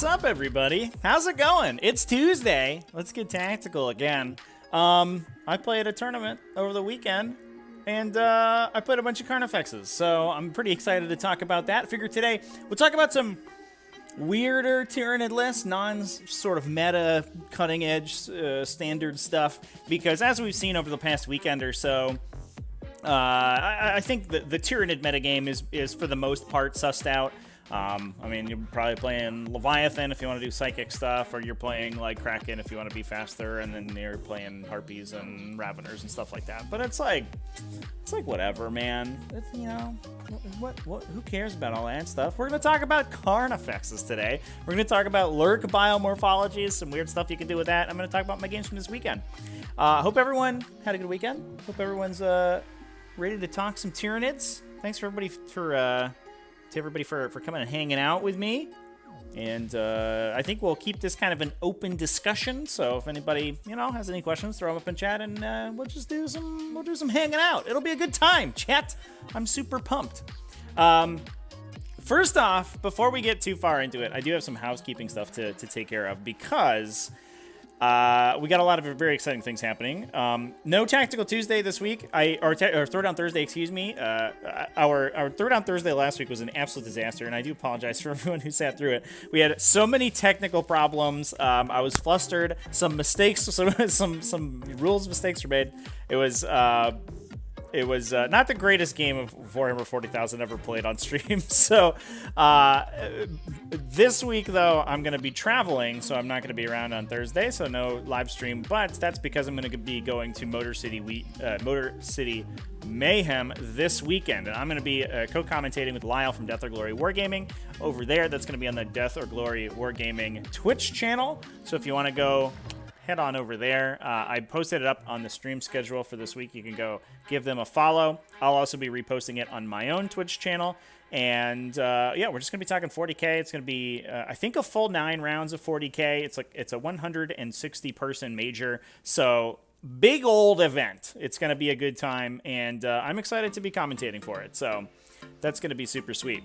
What's up, everybody? How's it going? It's Tuesday. Let's get tactical again. I played a tournament over the weekend, and I played a bunch of Carnifexes, so I'm pretty excited to talk about that. Figured today we'll talk about some weirder Tyranid lists, non-sort of meta, cutting-edge, standard stuff, because as we've seen over the past weekend or so, I think the Tyranid metagame is for the most part sussed out. I mean, you're probably playing Leviathan if you want to do psychic stuff, or you're playing like Kraken if you want to be faster, and then you're playing Harpies and Raveners and stuff like that. But it's like whatever, man. It's, you know, what? Who cares about all that stuff? We're gonna talk about Carnifexes today. We're gonna talk about lurk biomorphologies, some weird stuff you can do with that. I'm gonna talk about my games from this weekend. Hope everyone had a good weekend. Hope everyone's ready to talk some Tyranids. Thanks for everybody for coming and hanging out with me. And I think we'll keep this kind of an open discussion. So if anybody, you know, has any questions, throw them up in chat, and we'll do some hanging out. It'll be a good time, chat. I'm super pumped. First off, before we get too far into it, I do have some housekeeping stuff to take care of, because we got a lot of very exciting things happening. No Tactical Tuesday this week. Or Throwdown Thursday, excuse me. Our Throwdown Thursday last week was an absolute disaster, and I do apologize for everyone who sat through it. We had so many technical problems. I was flustered. Some mistakes, some rules mistakes were made. It was not the greatest game of Warhammer 40,000 ever played on stream. So this week, though, I'm going to be traveling, so I'm not going to be around on Thursday, so no live stream. But that's because I'm going to be going to Motor City Mayhem this weekend, and I'm going to be co-commentating with Lyle from Death or Glory Wargaming over there. That's going to be on the Death or Glory Wargaming Twitch channel. So if you want to go, head on over there. I posted it up on the stream schedule for this week. You can go give them a follow. I'll also be reposting it on my own Twitch channel. And yeah, we're just going to be talking 40k. It's going to be, I think, a full 9 rounds of 40k. It's a 160 person major. So big old event. It's going to be a good time. And I'm excited to be commentating for it. So that's going to be super sweet.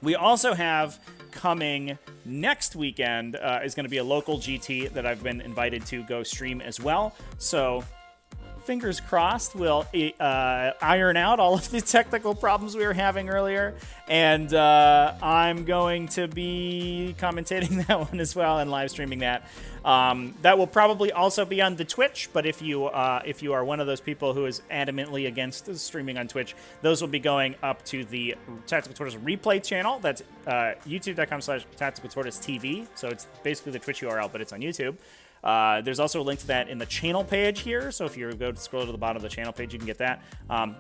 We also have coming next weekend is going to be a local GT that I've been invited to go stream as well. So fingers crossed we'll iron out all of the technical problems we were having earlier. And I'm going to be commentating that one as well and live streaming that. That will probably also be on the Twitch, but if you are one of those people who is adamantly against streaming on Twitch, those will be going up to the Tactical Tortoise replay channel. That's youtube.com/tacticaltortoisetv. So it's basically the Twitch URL, but it's on YouTube. There's also a link to that in the channel page here, so if you go to scroll to the bottom of the channel page, you can get that.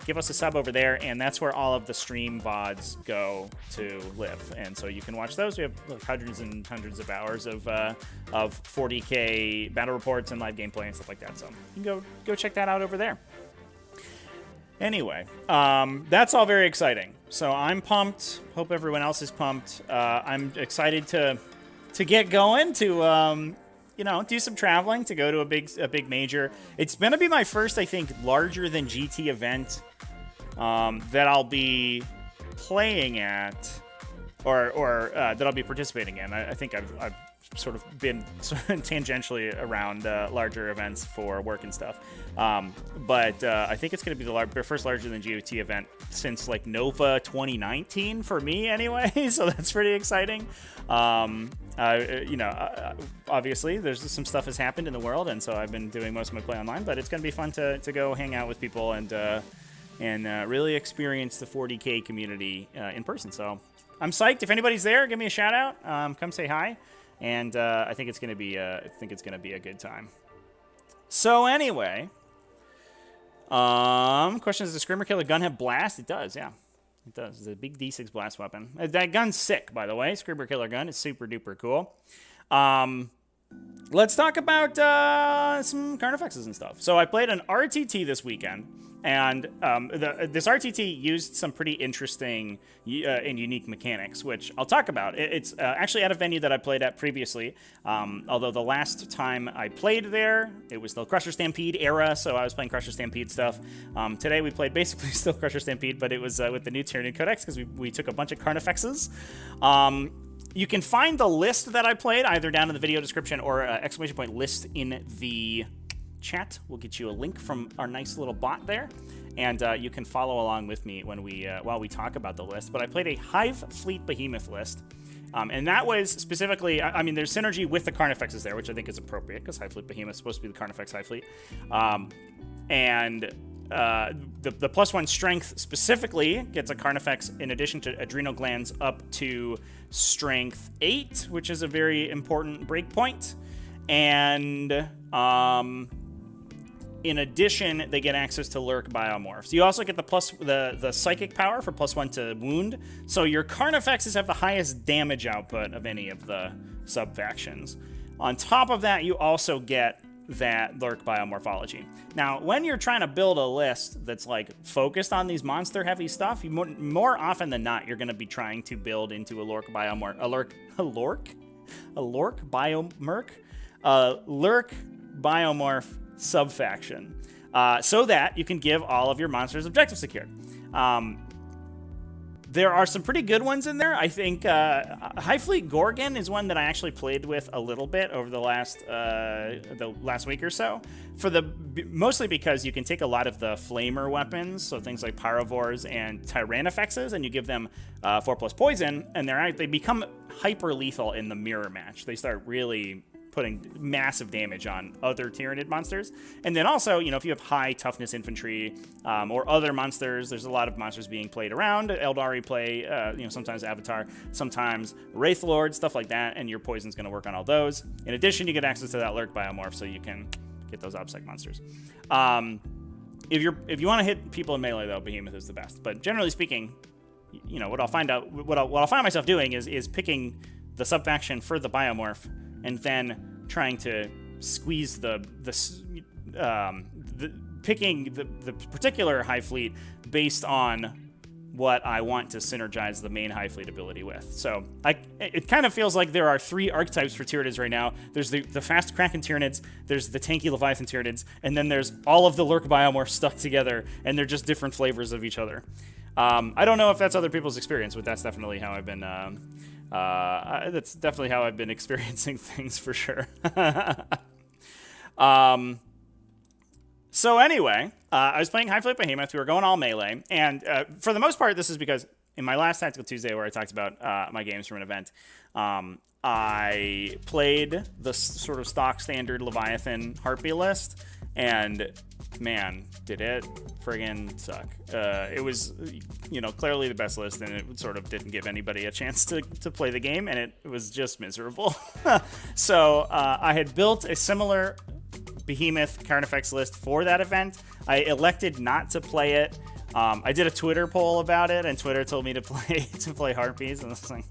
Give us a sub over there, and that's where all of the stream VODs go to live. And so you can watch those. We have hundreds and hundreds of hours of 40k battle reports and live gameplay and stuff like that. So you can go check that out over there. Anyway, that's all very exciting. So I'm pumped. Hope everyone else is pumped. I'm excited to get going, to you know, do some traveling, to go to a big major. It's going to be my first, I think, larger than GT event that I'll be playing at, or that I'll be participating in. I think I've sort of been tangentially around larger events for work and stuff. But I think it's going to be the first larger than GOT event since like Nova 2019 for me anyway. So that's pretty exciting. You know, obviously there's some stuff has happened in the world, and so I've been doing most of my play online, but it's going to be fun to go hang out with people and really experience the 40k community in person. So I'm psyched. If anybody's there, give me a shout out. Come say hi. And I think it's gonna be a good time. So anyway, question: does the Screamer Killer gun have blast? It does, yeah, it does. It's a big D6 blast weapon. That gun's sick, by the way. Screamer Killer gun is super duper cool. Let's talk about some Carnifexes and stuff. So I played an RTT this weekend, and this RTT used some pretty interesting and unique mechanics, which I'll talk about. It's actually at a venue that I played at previously, although the last time I played there, it was the Crusher Stampede era, so I was playing Crusher Stampede stuff. Today we played basically still Crusher Stampede, but it was with the new Tyranid Codex, because we took a bunch of Carnifexes. You can find the list that I played either down in the video description or exclamation point list in the chat. We'll get you a link from our nice little bot there, and you can follow along with me when we while we talk about the list. But I played a Hive Fleet Behemoth list, and that was specifically, I mean, there's synergy with the Carnifexes there, which I think is appropriate because Hive Fleet Behemoth is supposed to be the Carnifex Hive Fleet, and the +1 strength specifically gets a Carnifex in addition to adrenal glands up to strength 8, which is a very important breakpoint, and in addition, they get access to Lurk Biomorphs. You also get the psychic power for +1 to wound. So your Carnifexes have the highest damage output of any of the sub-factions. On top of that, you also get that Lurk Biomorphology. Now, when you're trying to build a list that's like focused on these monster-heavy stuff, more often than not, you're going to be trying to build into a Lurk Biomorph sub-faction, so that you can give all of your monsters objective secured. There are some pretty good ones in there. I think Hive Fleet Gorgon is one that I actually played with a little bit over the last week or so. Mostly because you can take a lot of the flamer weapons, so things like Pyrovores and Tyrannifexes, and you give them 4+ poison, and they become hyper lethal in the mirror match. They start really putting massive damage on other Tyranid monsters. And then also, if you have high toughness infantry or other monsters, there's a lot of monsters being played around. Eldari play, sometimes Avatar, sometimes Wraithlord, stuff like that, and your poison's going to work on all those. In addition, you get access to that Lurk Biomorph, so you can get those OBSEC monsters. If you want to hit people in melee, though, Behemoth is the best. But generally speaking, what I'll find myself doing is picking the sub-faction for the Biomorph, and then trying to squeeze picking the particular Hive Fleet based on what I want to synergize the main Hive Fleet ability with. So it kind of feels like there are 3 archetypes for Tyranids right now. There's the fast Kraken Tyranids, there's the tanky Leviathan Tyranids, and then there's all of the Lurk Biomorphs stuck together, and they're just different flavors of each other. I don't know if that's other people's experience, but that's definitely how I've been experiencing things for sure. So anyway, I was playing Hive Fleet Behemoth. We were going all melee, and for the most part, this is because in my last Tactical Tuesday, where I talked about my games from an event, I played the sort of stock standard Leviathan Harpy list, and man, did it friggin' suck. It was, clearly the best list, and it sort of didn't give anybody a chance to play the game, and it was just miserable. So I had built a similar Behemoth Carnifex list for that event. I elected not to play it. I did a Twitter poll about it, and Twitter told me to play Harpies, and I was like,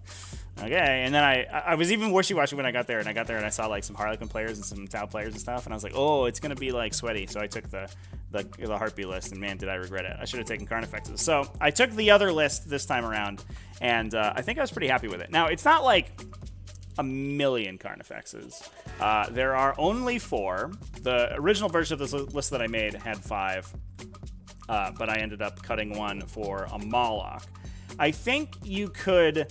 okay. And then I was even wishy-washy when I got there, and I saw like some Harlequin players and some Tau players and stuff, and I was like, oh, it's gonna be like sweaty. So I took the Harpy list, and man, did I regret it. I should have taken Carnifexes. So I took the other list this time around, and I think I was pretty happy with it. Now, it's not like a million Carnifexes. There are only 4. The original version of this list that I made had 5, but I ended up cutting one for a Moloch. I think you could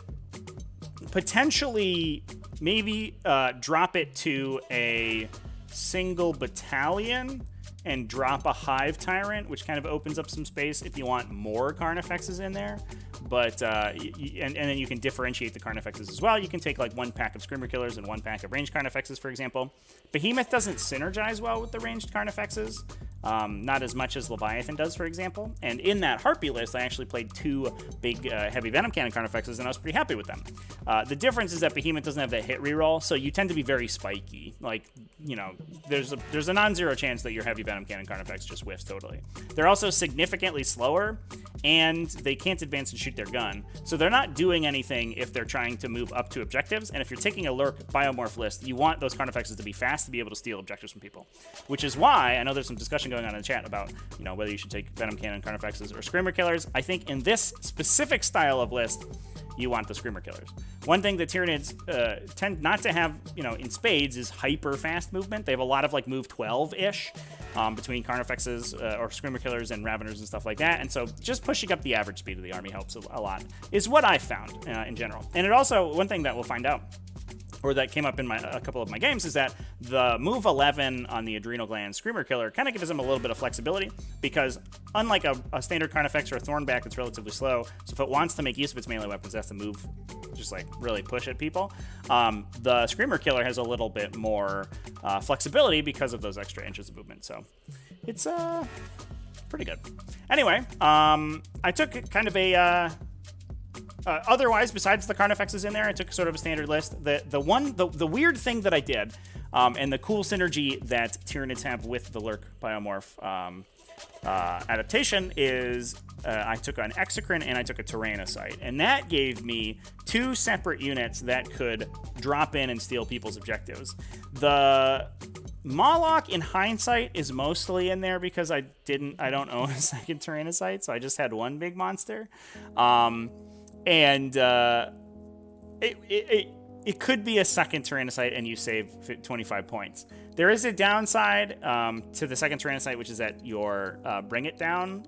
potentially maybe drop it to a single battalion and drop a Hive Tyrant, which kind of opens up some space if you want more Carnifexes in there. But and then you can differentiate the Carnifexes as well. You can take like 1 pack of Screamer Killers and 1 pack of ranged Carnifexes, for example. Behemoth doesn't synergize well with the ranged Carnifexes, not as much as Leviathan does, for example. And in that Harpy list, I actually played 2 big heavy Venom Cannon Carnifexes, and I was pretty happy with them. The difference is that Behemoth doesn't have that hit reroll, so you tend to be very spiky. Like, there's a non-zero chance that your heavy Venom Cannon Carnifex just whiffs totally. They're also significantly slower, and they can't advance and shoot their gun, so they're not doing anything if they're trying to move up to objectives. And if you're taking a Lurk Biomorph list, you want those Carnifexes to be fast to be able to steal objectives from people, which is why I know there's some discussion going on in the chat about whether you should take Venom Cannon Carnifexes or Screamer Killers. I think in this specific style of list, you want the Screamer Killers. One thing that Tyranids tend not to have, in spades is hyper fast movement. They have a lot of like move 12-ish, between Carnifexes or Screamer Killers and Raveners and stuff like that. And so just pushing up the average speed of the army helps a lot, is what I found in general. And it also, one thing that we'll find out, or that came up in a couple of my games, is that the move 11 on the Adrenal Gland Screamer Killer kind of gives him a little bit of flexibility, because unlike a standard Carnifex or a Thornback that's relatively slow, so if it wants to make use of its melee weapons, it has to move, just like really push at people. The Screamer Killer has a little bit more flexibility because of those extra inches of movement, so it's pretty good. Anyway, I took kind of a... otherwise, besides the Carnifexes in there, I took sort of a standard list. The weird thing that I did, and the cool synergy that Tyranids have with the Lurk Biomorph adaptation is I took an Exocrine and I took a Tyrannocyte, and that gave me 2 separate units that could drop in and steal people's objectives. The Moloch, in hindsight, is mostly in there because I don't own a second Tyrannocyte, so I just had one big monster. And it could be a second Tyrannocyte and you save 25 points. There is a downside to the second Tyrannocyte, which is that your bring it down,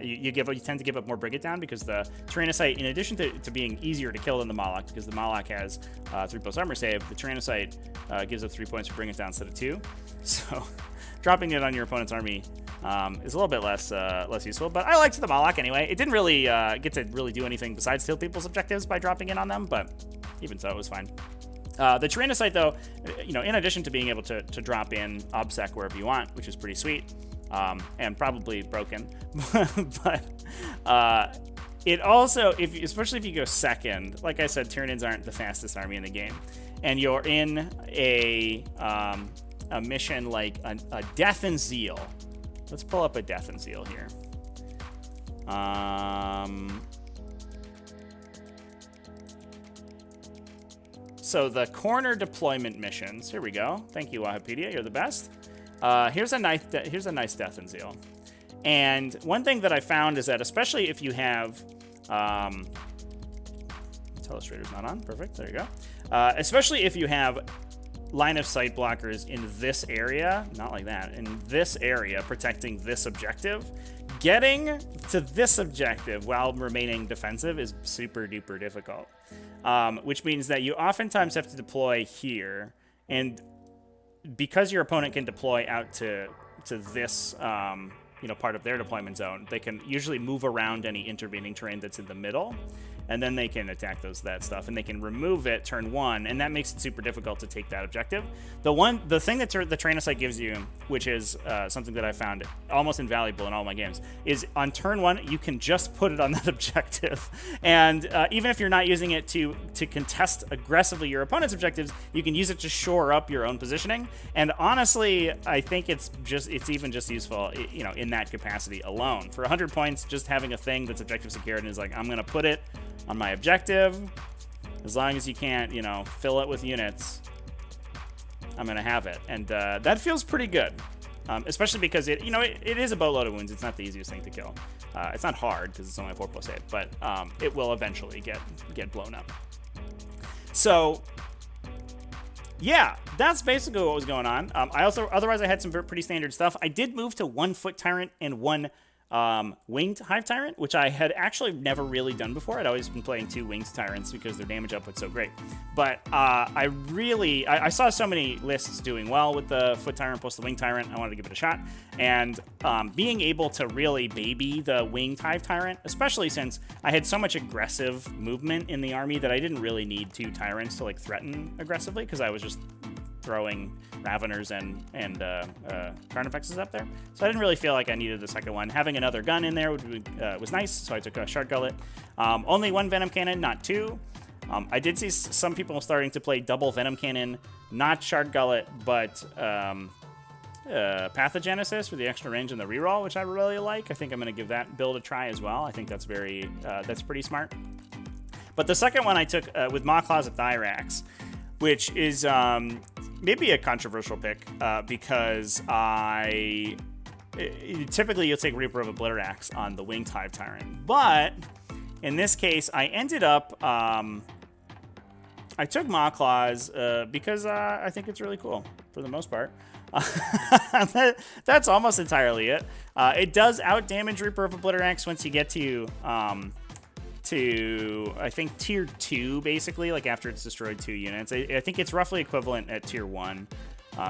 you tend to give up more bring it down, because the Tyrannocyte, in addition to being easier to kill than the Moloch, because the Moloch has 3+ armor save, the Tyrannocyte gives up 3 points for bring it down instead of 2. So dropping it on your opponent's army is a little bit less useful, but I liked the Moloch anyway. It didn't really get to really do anything besides steal people's objectives by dropping in on them, but even so, it was fine. The Tyrannocyte, though, in addition to being able to drop in Obsec wherever you want, which is pretty sweet, and probably broken, but it also, especially if you go second, like I said, Tyranids aren't the fastest army in the game, and you're in a mission like a Death and Zeal. Let's pull up a Death and Zeal here. So the corner deployment missions. Here we go. Thank you, Wahapedia. You're the best. Here's a nice Death and Zeal. And one thing that I found is that, especially if you have Telestrator's not on. Perfect. There you go. Especially if you have line of sight blockers in this area, not like that, in this area protecting this objective, getting to this objective while remaining defensive is super duper difficult, which means that you oftentimes have to deploy here, and because your opponent can deploy out to this part of their deployment zone, they can usually move around any intervening terrain that's in the middle, and then they can attack that stuff, and they can remove it turn 1, and that makes it super difficult to take that objective. The thing that the Tyrannocyte gives you, which is something that I found almost invaluable in all my games, is on turn 1 you can just put it on that objective, and even if you're not using it to contest aggressively your opponent's objectives, you can use it to shore up your own positioning. And honestly, I think it's even just useful, in that capacity alone. For 100 points, just having a thing that's objective secured and is like, I'm gonna put it on my objective, as long as you can't, fill it with units, I'm gonna have it, and that feels pretty good, especially because it is a boatload of wounds. It's not the easiest thing to kill. It's not hard because it's only a 4+ 8, but it will eventually get blown up. So yeah, that's basically what was going on. Otherwise I had some pretty standard stuff. I did move to 1 Foot Tyrant and 1 Winged Hive Tyrant, which I had actually never really done before. I'd always been playing 2 Winged Tyrants because their damage output's so great. But I saw so many lists doing well with the Foot Tyrant plus the Winged Tyrant. I wanted to give it a shot. And being able to really baby the Winged Hive Tyrant, especially since I had so much aggressive movement in the army that I didn't really need 2 Tyrants to threaten aggressively, because I was just throwing Raveners and Carnifexes up there. So I didn't really feel like I needed the second one. Having another gun in there was nice, so I took a Shard Gullet. Only 1 Venom Cannon, not 2. I did see some people starting to play double Venom Cannon, not Shard Gullet, but Pathogenesis for the extra range and the reroll, which I really like. I think I'm going to give that build a try as well. I think that's that's pretty smart. But the second one I took with Maw Claws of Thyrax, which is maybe a controversial pick because typically you'll take Reaper of Obliterax on the Winged Hive Tyrant, but in this case I ended up I took Maw Claws because I think it's really cool for the most part. That's almost entirely it. It does out-damage Reaper of Obliterax once you get to I think tier 2, basically, like after it's destroyed 2 units. I think it's roughly equivalent at tier 1.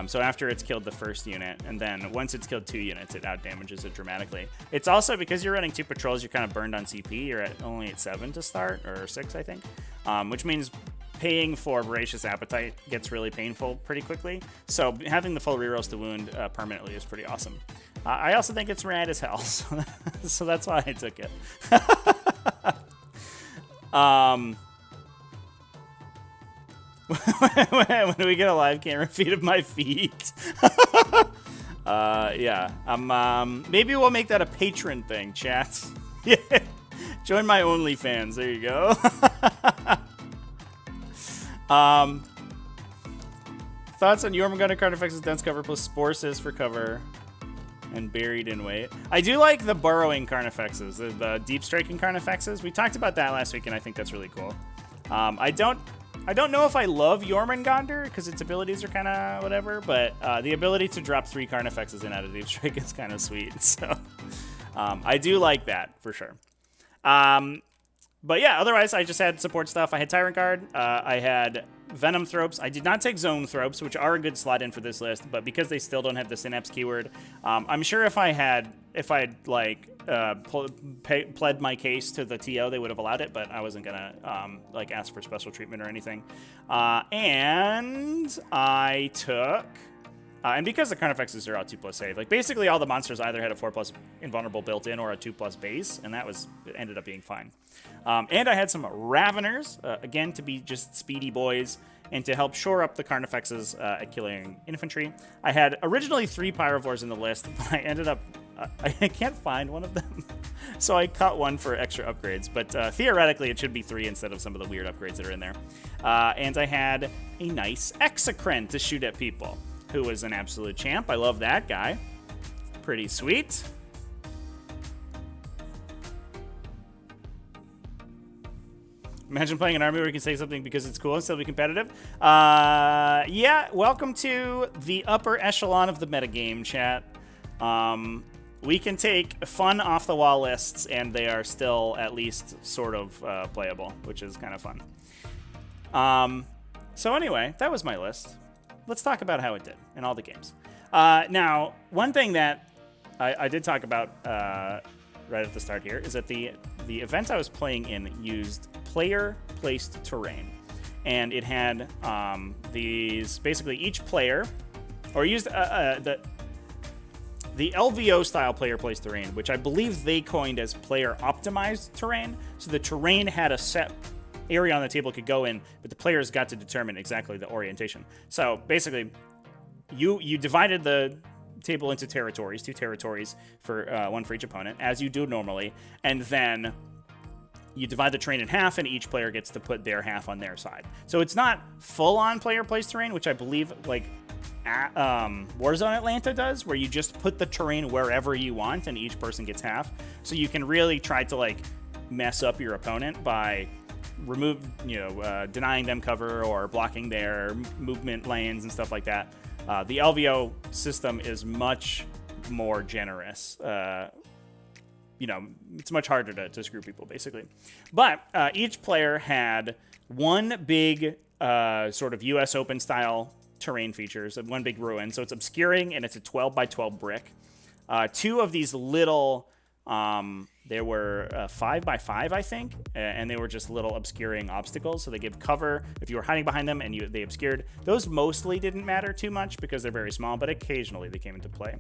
So after it's killed the first unit, and then once it's killed 2 units, it out-damages it dramatically. It's also, because you're running 2 patrols, you're kind of burned on CP. You're only at 7 to start, or 6, I think, which means paying for Voracious Appetite gets really painful pretty quickly. So having the full rerolls to wound permanently is pretty awesome. I also think it's rad as hell, so that's why I took it. When do we get a live camera feed of my feet? Yeah. Maybe we'll make that a patron thing, chat. Yeah. Join my OnlyFans. There you go. Thoughts on Jormungandr Carnifexes dense cover plus Spore Cyst for cover and buried in weight. I do like the burrowing Carnifexes, the deep striking Carnifexes. We talked about that last week, and I think that's really cool. I don't know if I love Jormungandr because its abilities are kind of whatever, but the ability to drop 3 Carnifexes in out of deep strike is kind of sweet. So I do like that for sure. But yeah, otherwise I just had support stuff. I had Tyrant Guard. I had Venom Thropes. I did not take Zone Thropes, which are a good slot in for this list, but because they still don't have the Synapse keyword, I'm sure if I had like pled my case to the TO, they would have allowed it, but I wasn't gonna like ask for special treatment or anything. And I took. And because the Carnifexes are out 2+ save, like basically all the monsters either had a 4+ invulnerable built in or a 2+ base, and it ended up being fine. And I had some Raveners, again, to be just speedy boys and to help shore up the Carnifexes at killing infantry. I had originally 3 Pyrovores in the list, but I ended up, I can't find one of them. So I cut one for extra upgrades, but theoretically it should be 3 instead of some of the weird upgrades that are in there. And I had a nice Exocrine to shoot at people, who was an absolute champ. I love that guy. Pretty sweet. Imagine playing an army where you can say something because it's cool and still be competitive. Yeah, welcome to the upper echelon of the metagame, chat. We can take fun off-the-wall lists, and they are still at least sort of playable, which is kind of fun. So anyway, that was my list. Let's talk about how it did in all the games. Now, one thing that I did talk about right at the start here is that the event I was playing in used player-placed terrain. And it had these, basically each player, or used the LVO-style player-placed terrain, which I believe they coined as player-optimized terrain. So the terrain had a set area on the table could go in, but the players got to determine exactly the orientation. So basically, you divided the table into territories, 2 territories for one for each opponent, as you do normally, and then you divide the terrain in half, and each player gets to put their half on their side. So it's not full-on player-placed terrain, which I believe like Warzone Atlanta does, where you just put the terrain wherever you want, and each person gets half. So you can really try to like mess up your opponent by denying them cover or blocking their movement lanes and stuff like that. The LVO system is much more generous. It's much harder to screw people, basically. But each player had one big sort of US Open style terrain features, one big ruin. So it's obscuring, and it's a 12 by 12 brick. 2 of these little... There were 5 by 5, I think, and they were just little obscuring obstacles. So they give cover if you were hiding behind them and they obscured. Those mostly didn't matter too much because they're very small, but occasionally they came into play.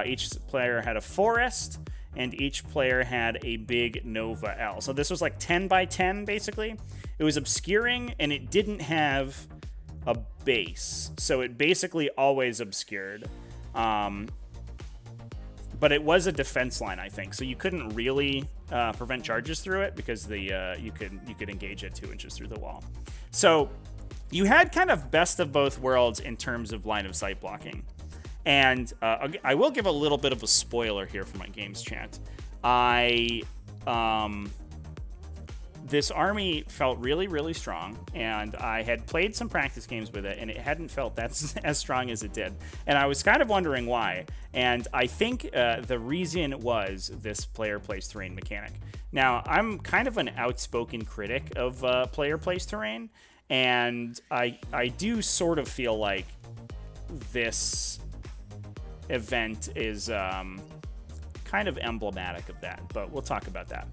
Each player had a forest, and each player had a big Nova L. So this was like 10 by 10, basically. It was obscuring, and it didn't have a base. So it basically always obscured. But it was a defense line, I think, so you couldn't really prevent charges through it because you could engage it 2 inches through the wall. So you had kind of best of both worlds in terms of line of sight blocking. And I will give a little bit of a spoiler here for my games chat. this army felt really, really strong, and I had played some practice games with it, and it hadn't felt that's as strong as it did. And I was kind of wondering why, and I think the reason was this player plays terrain mechanic. Now, I'm kind of an outspoken critic of player plays terrain, and I do sort of feel like this event is kind of emblematic of that, but we'll talk about that.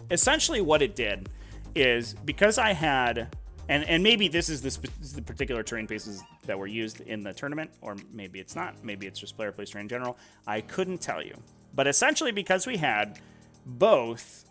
Essentially what it did is, because I had, and maybe this is the particular terrain pieces that were used in the tournament, or maybe it's not, maybe it's just player plays terrain in general, I couldn't tell you. But essentially, because we had both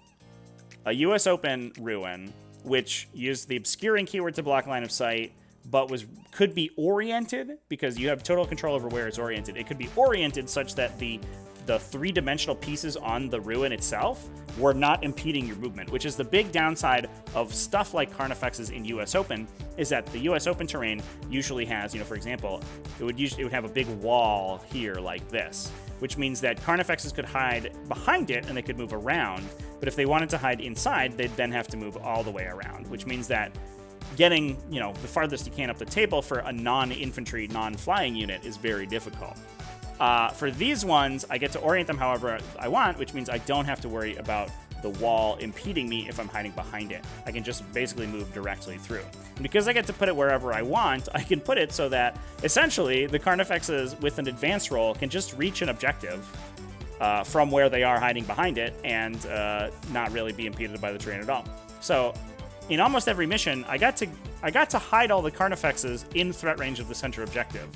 a US Open Ruin, which used the obscuring keyword to block line of sight, but could be oriented, because you have total control over where it's oriented. It could be oriented such that the three-dimensional pieces on the ruin itself were not impeding your movement, which is the big downside of stuff like Carnifexes in US Open, is that the US Open terrain usually has, for example, it would have a big wall here like this, which means that Carnifexes could hide behind it and they could move around, but if they wanted to hide inside, they'd then have to move all the way around, which means that getting, the farthest you can up the table for a non-infantry, non-flying unit is very difficult. For these ones, I get to orient them however I want, which means I don't have to worry about the wall impeding me if I'm hiding behind it. I can just basically move directly through. And because I get to put it wherever I want, I can put it so that essentially the Carnifexes with an advanced roll can just reach an objective from where they are hiding behind it and not really be impeded by the terrain at all. So in almost every mission, I got to hide all the Carnifexes in threat range of the center objective,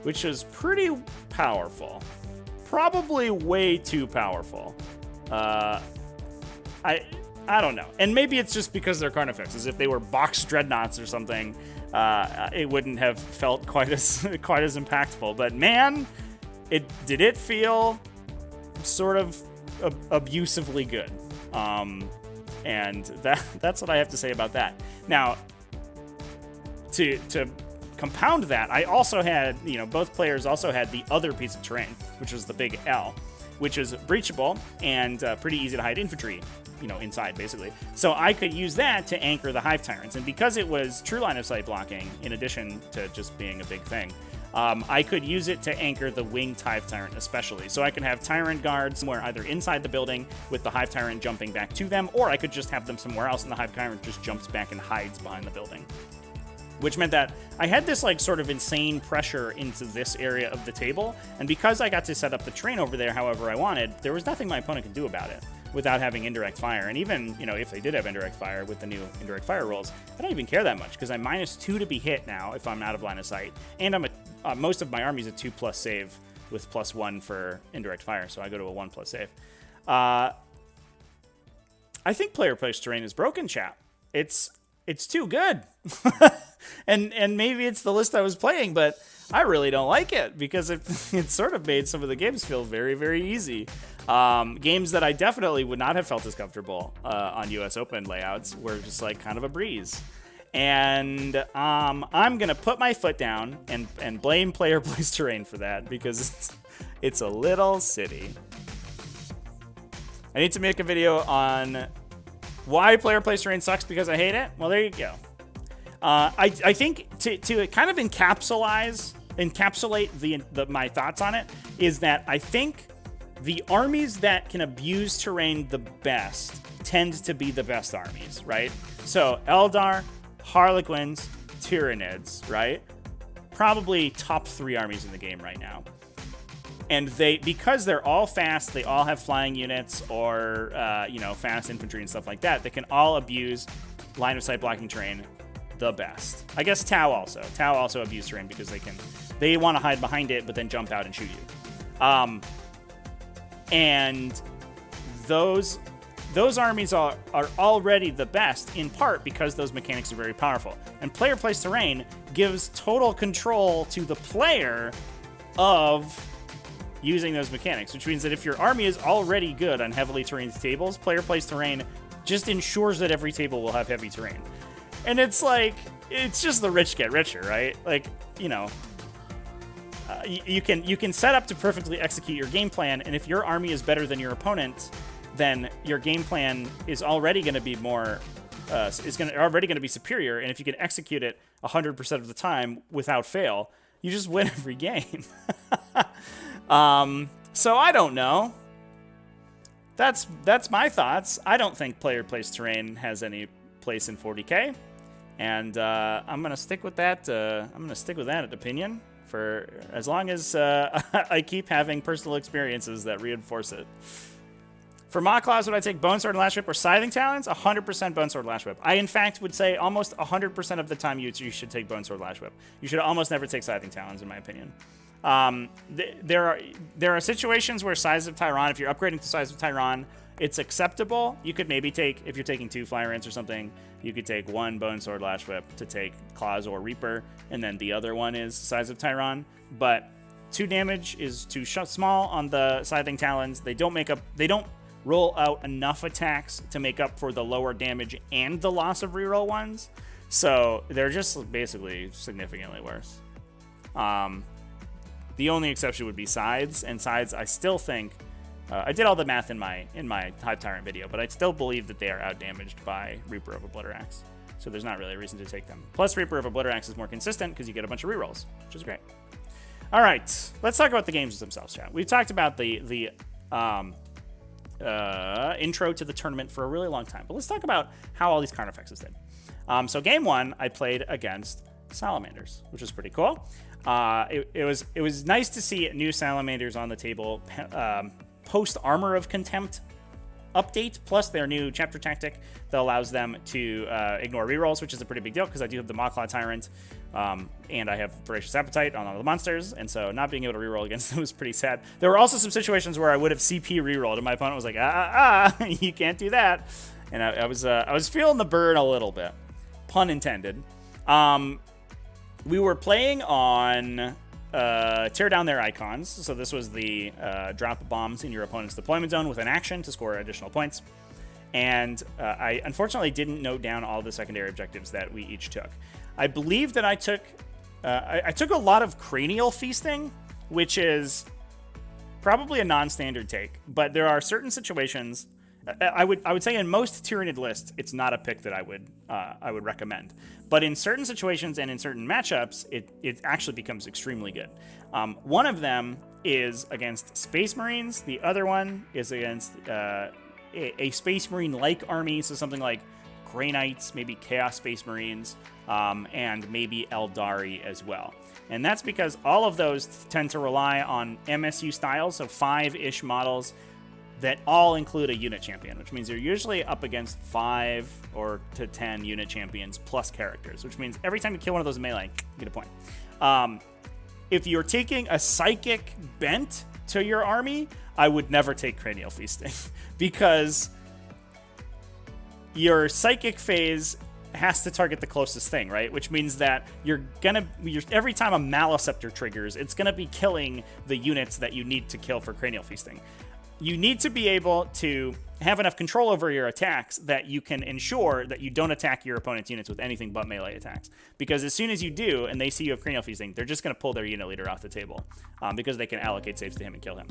which is pretty powerful. Probably way too powerful. I don't know. And maybe it's just because they're Carnifexes. If they were box dreadnoughts or something, it wouldn't have felt quite as impactful. But man, did it feel sort of abusively good. And that's what I have to say about that. Now, to compound that, I also had, both players also had the other piece of terrain, which was the big L, which is breachable and pretty easy to hide infantry, inside, basically. So I could use that to anchor the Hive Tyrants. And because it was true line of sight blocking, in addition to just being a big thing, I could use it to anchor the winged Hive Tyrant especially. So I could have Tyrant guards somewhere either inside the building with the Hive Tyrant jumping back to them, or I could just have them somewhere else and the Hive Tyrant just jumps back and hides behind the building. Which meant that I had this sort of insane pressure into this area of the table, and because I got to set up the terrain over there however I wanted, there was nothing my opponent could do about it without having indirect fire. And even, if they did have indirect fire with the new indirect fire rules, I don't even care that much, because I'm -2 to be hit now if I'm out of line of sight, and I'm most of my army's a 2+ save with +1 for indirect fire, so I go to a 1+ save. I think player plays terrain is broken, chat. It's too good. and maybe it's the list I was playing, but I really don't like it because it sort of made some of the games feel very, very easy. Games that I definitely would not have felt as comfortable on US Open layouts were just kind of a breeze. And I'm going to put my foot down and blame player plays terrain for that because it's a little city. I need to make a video on why player plays terrain sucks because I hate it. Well, there you go. I think to kind of encapsulate my thoughts on it is that I think the armies that can abuse terrain the best tend to be the best armies, right? So Eldar, Harlequins, Tyranids, right? Probably top 3 armies in the game right now. And because they're all fast, they all have flying units or, fast infantry and stuff like that. They can all abuse line of sight blocking terrain the best. I guess Tau also abuse terrain because they want to hide behind it, but then jump out and shoot you. And those armies are already the best in part because those mechanics are very powerful. And player plays terrain gives total control to the player of using those mechanics, which means that if your army is already good on heavily terrained tables, player plays terrain just ensures that every table will have heavy terrain. And it's just the rich get richer, right? You can set up to perfectly execute your game plan, and if your army is better than your opponent, then your game plan is already going to be more, already going to be superior. And if you can execute it 100% of the time without fail, you just win every game. So I don't know. That's my thoughts. I don't think player-placed terrain has any place in 40k, and I'm gonna stick with that. Opinion for as long as I keep having personal experiences that reinforce it. For Maw Claws, would I take Bone Sword and Lash Whip or Scything Talons? 100% Bone Sword Lash Whip. I, in fact, would say almost 100% of the time you should take Bone Sword Lash Whip. You should almost never take Scything Talons, in my opinion. There are situations where Size of Tyron, if you're upgrading to Size of Tyron, it's acceptable. You could maybe take, if you're taking 2 Flyer Ants or something, you could take 1 Bone Sword Lash Whip to take Claws or Reaper, and then the other one is Size of Tyron. But 2 damage is too small on the Scything Talons. They don't roll out enough attacks to make up for the lower damage and the loss of reroll ones. So they're just basically significantly worse. The only exception would be Sides, and Sides I still think, I did all the math in my Hive Tyrant video, but I still believe that they are outdamaged by Reaper of Obliterax. So there's not really a reason to take them. Plus Reaper of Obliterax is more consistent because you get a bunch of rerolls, which is great. All right, let's talk about the games themselves, chat. We've talked about the intro to the tournament for a really long time, but let's talk about how all these Carnifexes did. So game 1, I played against Salamanders, which was pretty cool. It was nice to see new Salamanders on the table post Armor of Contempt update, plus their new chapter tactic that allows them to ignore rerolls, which is a pretty big deal because I do have the Maw-Claw Tyrant and I have Voracious Appetite on all the monsters, and so not being able to reroll against them was pretty sad. There were also some situations where I would have CP rerolled and my opponent was like, you can't do that, and I was feeling the burn a little bit, pun intended. We were playing on Tear Down Their Icons. So this was the drop bombs in your opponent's deployment zone with an action to score additional points. And I unfortunately didn't note down all the secondary objectives that we each took. I believe that I took a lot of Cranial Feasting, which is probably a non-standard take. But there are certain situations. I would say in most Tyranid lists, it's not a pick that I would recommend. But in certain situations and in certain matchups, it actually becomes extremely good. One of them is against Space Marines. The other one is against a Space Marine-like army, so something like Grey Knights, maybe Chaos Space Marines, and maybe Eldari as well. And that's because all of those tend to rely on MSU styles, so 5-ish models that all include a unit champion, which means you're usually up against 5 or to 10 unit champions plus characters, which means every time you kill one of those in melee, you get a point. If you're taking a psychic bent to your army, I would never take Cranial Feasting because your psychic phase has to target the closest thing, right? Which means that every time a Maliceptor triggers, it's gonna be killing the units that you need to kill for Cranial Feasting. You need to be able to have enough control over your attacks that you can ensure that you don't attack your opponent's units with anything but melee attacks. Because as soon as you do, and they see you have Cranial Feasting, they're just going to pull their unit leader off the table because they can allocate saves to him and kill him.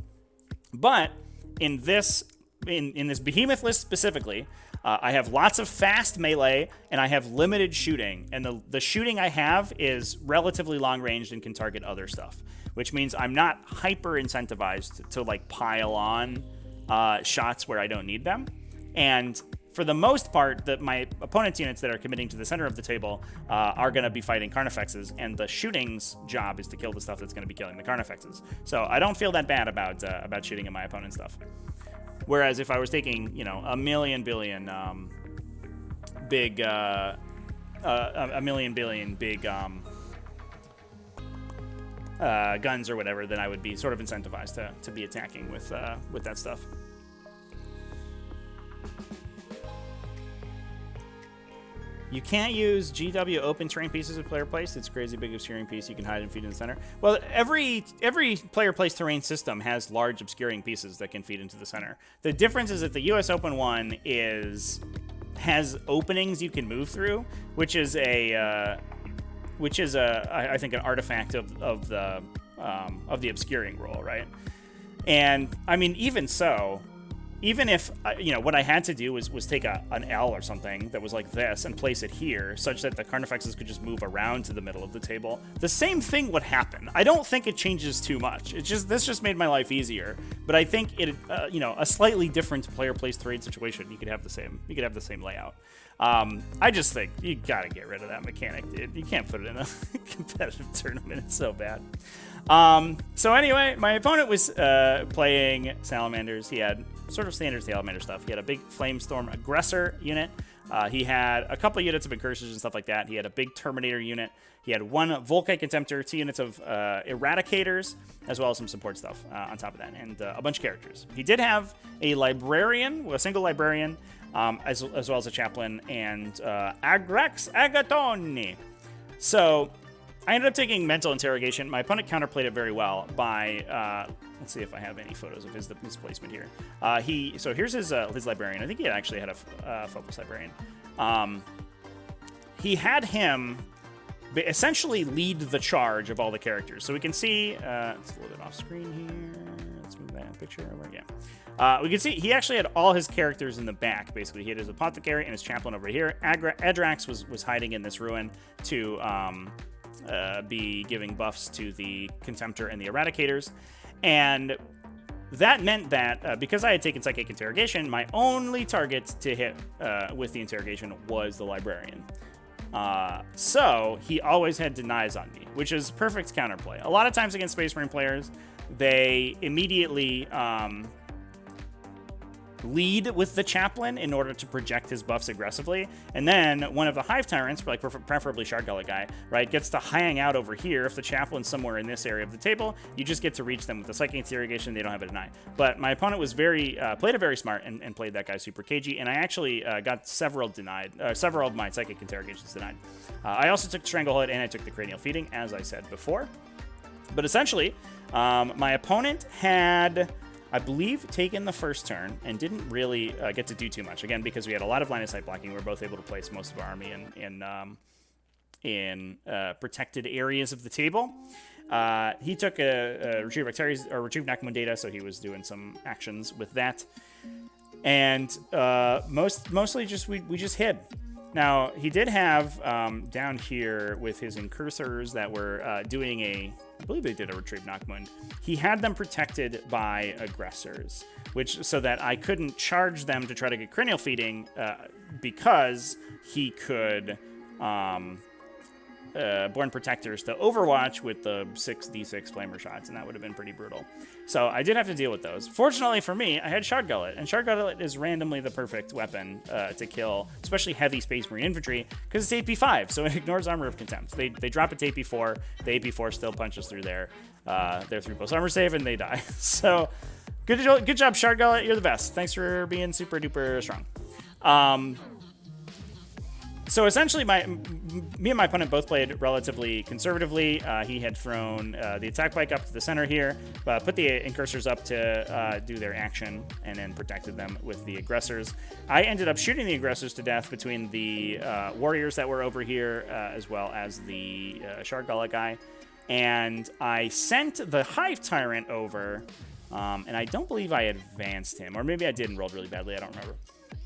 But in this behemoth list specifically, I have lots of fast melee and I have limited shooting. And the shooting I have is relatively long ranged and can target other stuff, which means I'm not hyper incentivized to like pile on shots where I don't need them. And for the most part, my opponent's units that are committing to the center of the table are going to be fighting Carnifexes, and the shooting's job is to kill the stuff that's going to be killing the Carnifexes. So I don't feel that bad about shooting at my opponent's stuff. Whereas if I was taking, a million billion big guns or whatever, then I would be sort of incentivized to be attacking with that stuff. You can't use GW open terrain pieces with player placed. It's a crazy big obscuring piece you can hide and feed in the center. Well, every player placed terrain system has large obscuring pieces that can feed into the center. The difference is that the US Open one has openings you can move through, which is I think an artifact of the obscuring rule, right? And I mean, even even if, what I had to do was take an L or something that was like this and place it here such that the Carnifexes could just move around to the middle of the table, the same thing would happen. I don't think it changes too much. This just made my life easier. But I think a slightly different player plays trade situation, you could have the same layout. I just think you gotta get rid of that mechanic, dude. You can't put it in a competitive tournament. It's so bad. So anyway, my opponent was playing Salamanders. He had sort of standard Salamander stuff. He had a big Flamestorm Aggressor unit. He had a couple units of Incursors and stuff like that. He had a big Terminator unit. He had one Volkite Contemptor, 2 units of Eradicators, as well as some support stuff on top of that, and a bunch of characters. He did have a Librarian, a single Librarian, as well as a Chaplain, and Agrex Agatoni. So I ended up taking Mental Interrogation. My opponent counterplayed it very well by, let's see if I have any photos of his placement here. So here's his Librarian. I think he actually had a Focus Librarian. He had him essentially lead the charge of all the characters. So we can see, it's a little bit off screen here. Let's move that picture over. Yeah. We can see he actually had all his characters in the back, basically. He had his Apothecary and his Chaplain over here. Edrax was hiding in this ruin to be giving buffs to the Contemptor and the Eradicators. And that meant that because I had taken Psychic Interrogation, my only target to hit with the Interrogation was the Librarian. So he always had denies on me, which is perfect counterplay. A lot of times against Space Marine players, they immediately lead with the Chaplain in order to project his buffs aggressively, and then one of the Hive Tyrants, like preferably Shard Gullet guy, right, gets to hang out over here. If the Chaplain's somewhere in this area of the table, you just get to reach them with the Psychic Interrogation. They don't have a deny. But my opponent was played it very smart and played that guy super cagey, and I actually got several of my Psychic Interrogations denied. I also took Stranglehold and I took the Cranial Feeding, as I said before. But essentially, my opponent had, I believe, taken the first turn and didn't really get to do too much. Again, because we had a lot of line of sight blocking. We were both able to place most of our army in protected areas of the table. He took a Retrieve Necromund Data, so he was doing some actions with that. And mostly just we just hid. Now, he did have down here with his Incursors that were doing I believe they did a Retrieve Knockmund. He had them protected by Aggressors, so that I couldn't charge them to try to get Cranial Feeding because he could Born Protectors to Overwatch with the 6d6 Flamer shots, and that would have been pretty brutal. So I did have to deal with those. Fortunately for me, I had Shard Gullet, and Shard Gullet is randomly the perfect weapon to kill, especially heavy Space Marine infantry, because it's AP5, so it ignores Armor of Contempt. They drop it to AP4, the AP4 still punches through their 3+ armor save, and they die. So good job, Shard Gullet, you're the best. Thanks for being super duper strong. So essentially, me and my opponent both played relatively conservatively. He had thrown the attack bike up to the center here, put the Incursors up to do their action, and then protected them with the Aggressors. I ended up shooting the Aggressors to death between the warriors that were over here, as well as the Shard Gullet guy. And I sent the Hive Tyrant over, and I don't believe I advanced him. Or maybe I did and rolled really badly, I don't remember.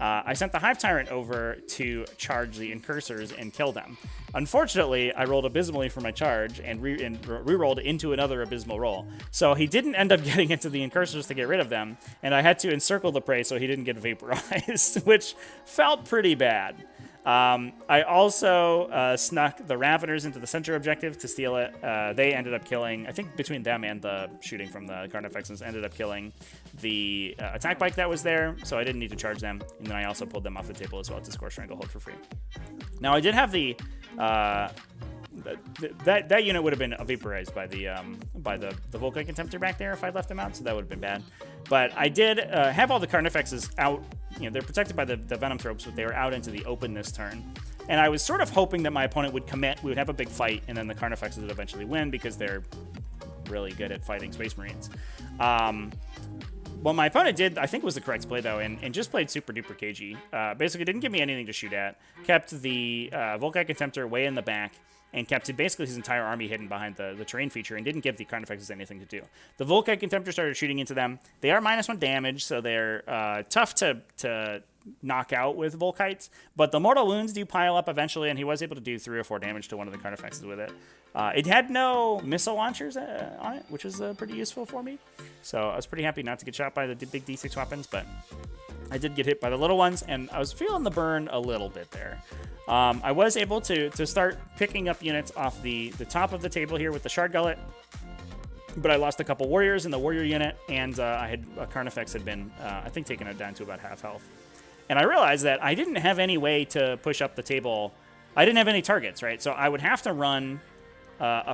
I sent the Hive Tyrant over to charge the Incursors and kill them. Unfortunately, I rolled abysmally for my charge and re-rolled into another abysmal roll. So he didn't end up getting into the Incursors to get rid of them, and I had to encircle the prey so he didn't get vaporized, which felt pretty bad. I also snuck the Raveners into the center objective to steal it. They ended up killing, I think between them and the shooting from the Carnifexes, ended up killing the attack bike that was there, so I didn't need to charge them. And then I also pulled them off the table as well to score Stranglehold for free. Now, I did have the that unit would have been vaporized by the Volkite Contemptor back there if I'd left them out, so that would have been bad. But I did have all the Carnifexes out. They're protected by the Venom Tropes, but they were out into the open this turn. And I was sort of hoping that my opponent would commit, we would have a big fight, and then the Carnifexes would eventually win because they're really good at fighting Space Marines. What my opponent did, I think, was the correct play, though, and just played super duper cagey. Basically, didn't give me anything to shoot at. Kept the Volkite Contemptor way in the back, and kept basically his entire army hidden behind the terrain feature, and didn't give the Carnifexes anything to do. The Volkite Contemptor started shooting into them. They are -1 damage, so they're tough to knock out with Volkites, but the mortal wounds do pile up eventually, and he was able to do 3 or 4 damage to one of the Carnifexes with it. It had no missile launchers on it, which was pretty useful for me, so I was pretty happy not to get shot by the big D6 weapons, but I did get hit by the little ones, and I was feeling the burn a little bit there. I was able to start picking up units off the top of the table here with the Shard Gullet, but I lost a couple warriors in the warrior unit, and a Carnifex had been, I think, taken it down to about half health. And I realized that I didn't have any way to push up the table. I didn't have any targets, right? So I would have to run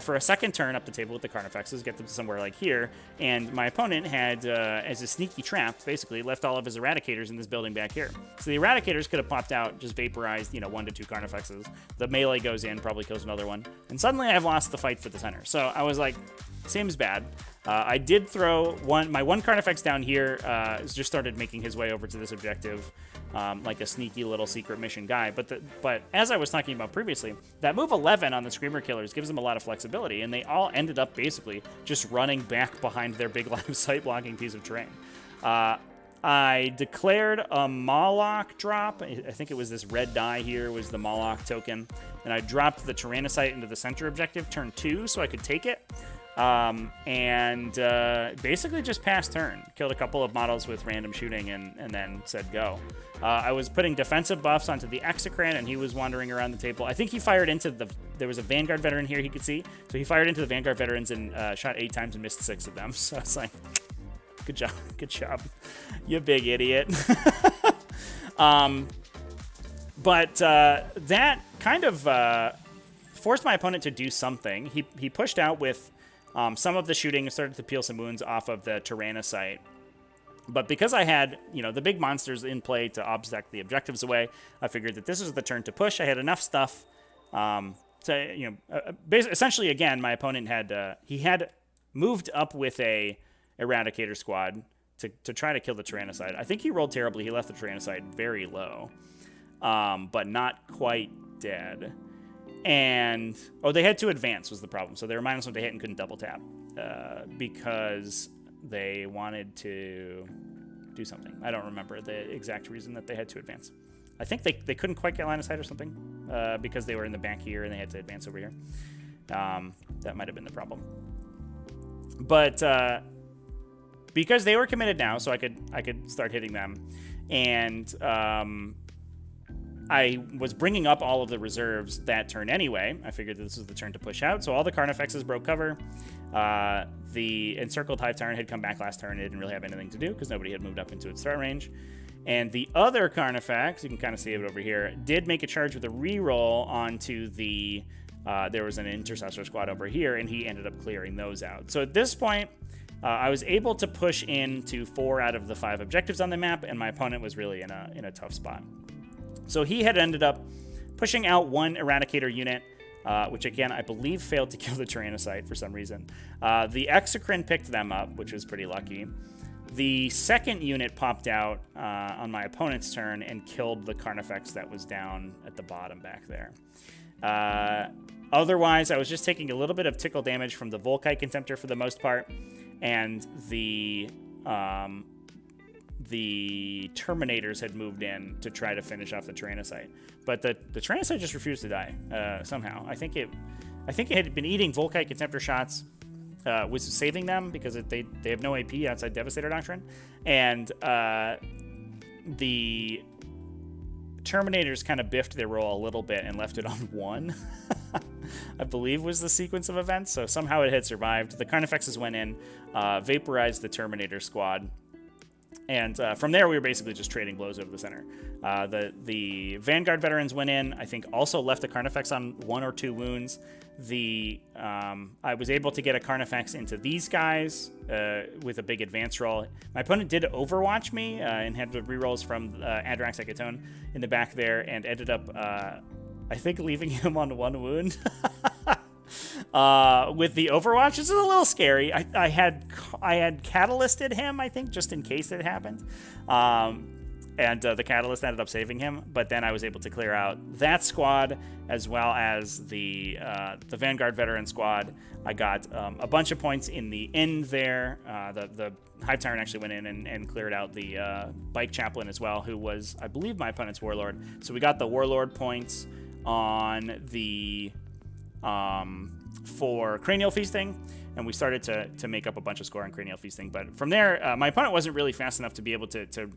for a second turn up the table with the Carnifexes, get them to somewhere like here. And my opponent had, as a sneaky trap, basically left all of his Eradicators in this building back here. So the Eradicators could have popped out, just vaporized, 1 to 2 Carnifexes. The melee goes in, probably kills another one. And suddenly I've lost the fight for the center. So I was like, seems bad. I did throw my one Carnifex down here, just started making his way over to this objective, like a sneaky little secret mission guy. But as I was talking about previously, that move 11 on the Screamer Killers gives them a lot of flexibility, and they all ended up basically just running back behind their big line of sight blocking piece of terrain. I declared a Moloch drop. I think it was this red die here was the Moloch token, and I dropped the Tyrannocyte into the center objective turn 2 so I could take it. Basically just passed turn. Killed a couple of models with random shooting and then said go. I was putting defensive buffs onto the Execran, and he was wandering around the table. I think he fired into there was a Vanguard veteran here he could see, so he fired into the Vanguard veterans and shot 8 times and missed 6 of them. So it's like, good job, you big idiot. That kind of forced my opponent to do something. He pushed out with some of the shooting and started to peel some wounds off of the Tyrannocyte. But because I had, the big monsters in play to obstacle the objectives away, I figured that this was the turn to push. I had enough stuff essentially, again, my opponent had, he had moved up with a Eradicator squad to try to kill the Tyrannocyte. I think he rolled terribly. He left the Tyrannocyte very low, but not quite dead. And, they had to advance was the problem. So they were -1 to hit and couldn't double tap because they wanted to do something. I don't remember the exact reason that they had to advance. I think they couldn't quite get line of sight or something because they were in the back here and they had to advance over here. That might have been the problem. But because they were committed now, so I could start hitting them. And I was bringing up all of the reserves that turn anyway. I figured that this was the turn to push out. So all the Carnifexes broke cover. The Encircled Hive Tyrant had come back last turn. It didn't really have anything to do because nobody had moved up into its threat range. And the other Carnifex, you can kind of see it over here, did make a charge with a reroll onto the... there was an Intercessor squad over here, and he ended up clearing those out. So at this point, I was able to push into 4 out of the 5 objectives on the map, and my opponent was really in a tough spot. So he had ended up pushing out 1 Eradicator unit, which again, I believe failed to kill the Tyrannocyte for some reason. The Exocrine picked them up, which was pretty lucky. The second unit popped out on my opponent's turn and killed the Carnifex that was down at the bottom back there. Otherwise, I was just taking a little bit of tickle damage from the Volkite Contemptor for the most part, and the Terminators had moved in to try to finish off the Tyrannocyte. But the Tyrannocyte just refused to die somehow. I think it had been eating Volkite Contemptor shots, was saving them because they have no AP outside Devastator Doctrine. And the Terminators kind of biffed their roll a little bit and left it on 1, I believe was the sequence of events. So somehow it had survived. The Carnifexes went in, vaporized the Terminator squad. And from there, we were basically just trading blows over the center. The Vanguard veterans went in, I think also left the Carnifex on 1 or 2 wounds. I was able to get a Carnifex into these guys with a big advance roll. My opponent did overwatch me and had the rerolls from Adrax Ekatone in the back there and ended up, I think, leaving him on 1 wound. with the Overwatch. This is a little scary. I had catalysted him, I think, just in case it happened. And the catalyst ended up saving him, but then I was able to clear out that squad as well as the Vanguard veteran squad. I got a bunch of points in the end there. The Hive Tyrant actually went in and cleared out the Bike Chaplain as well, who was, I believe, my opponent's Warlord. So we got the Warlord points on the for Cranial Feasting, and we started to make up a bunch of score on Cranial Feasting. But from there, my opponent wasn't really fast enough to be able to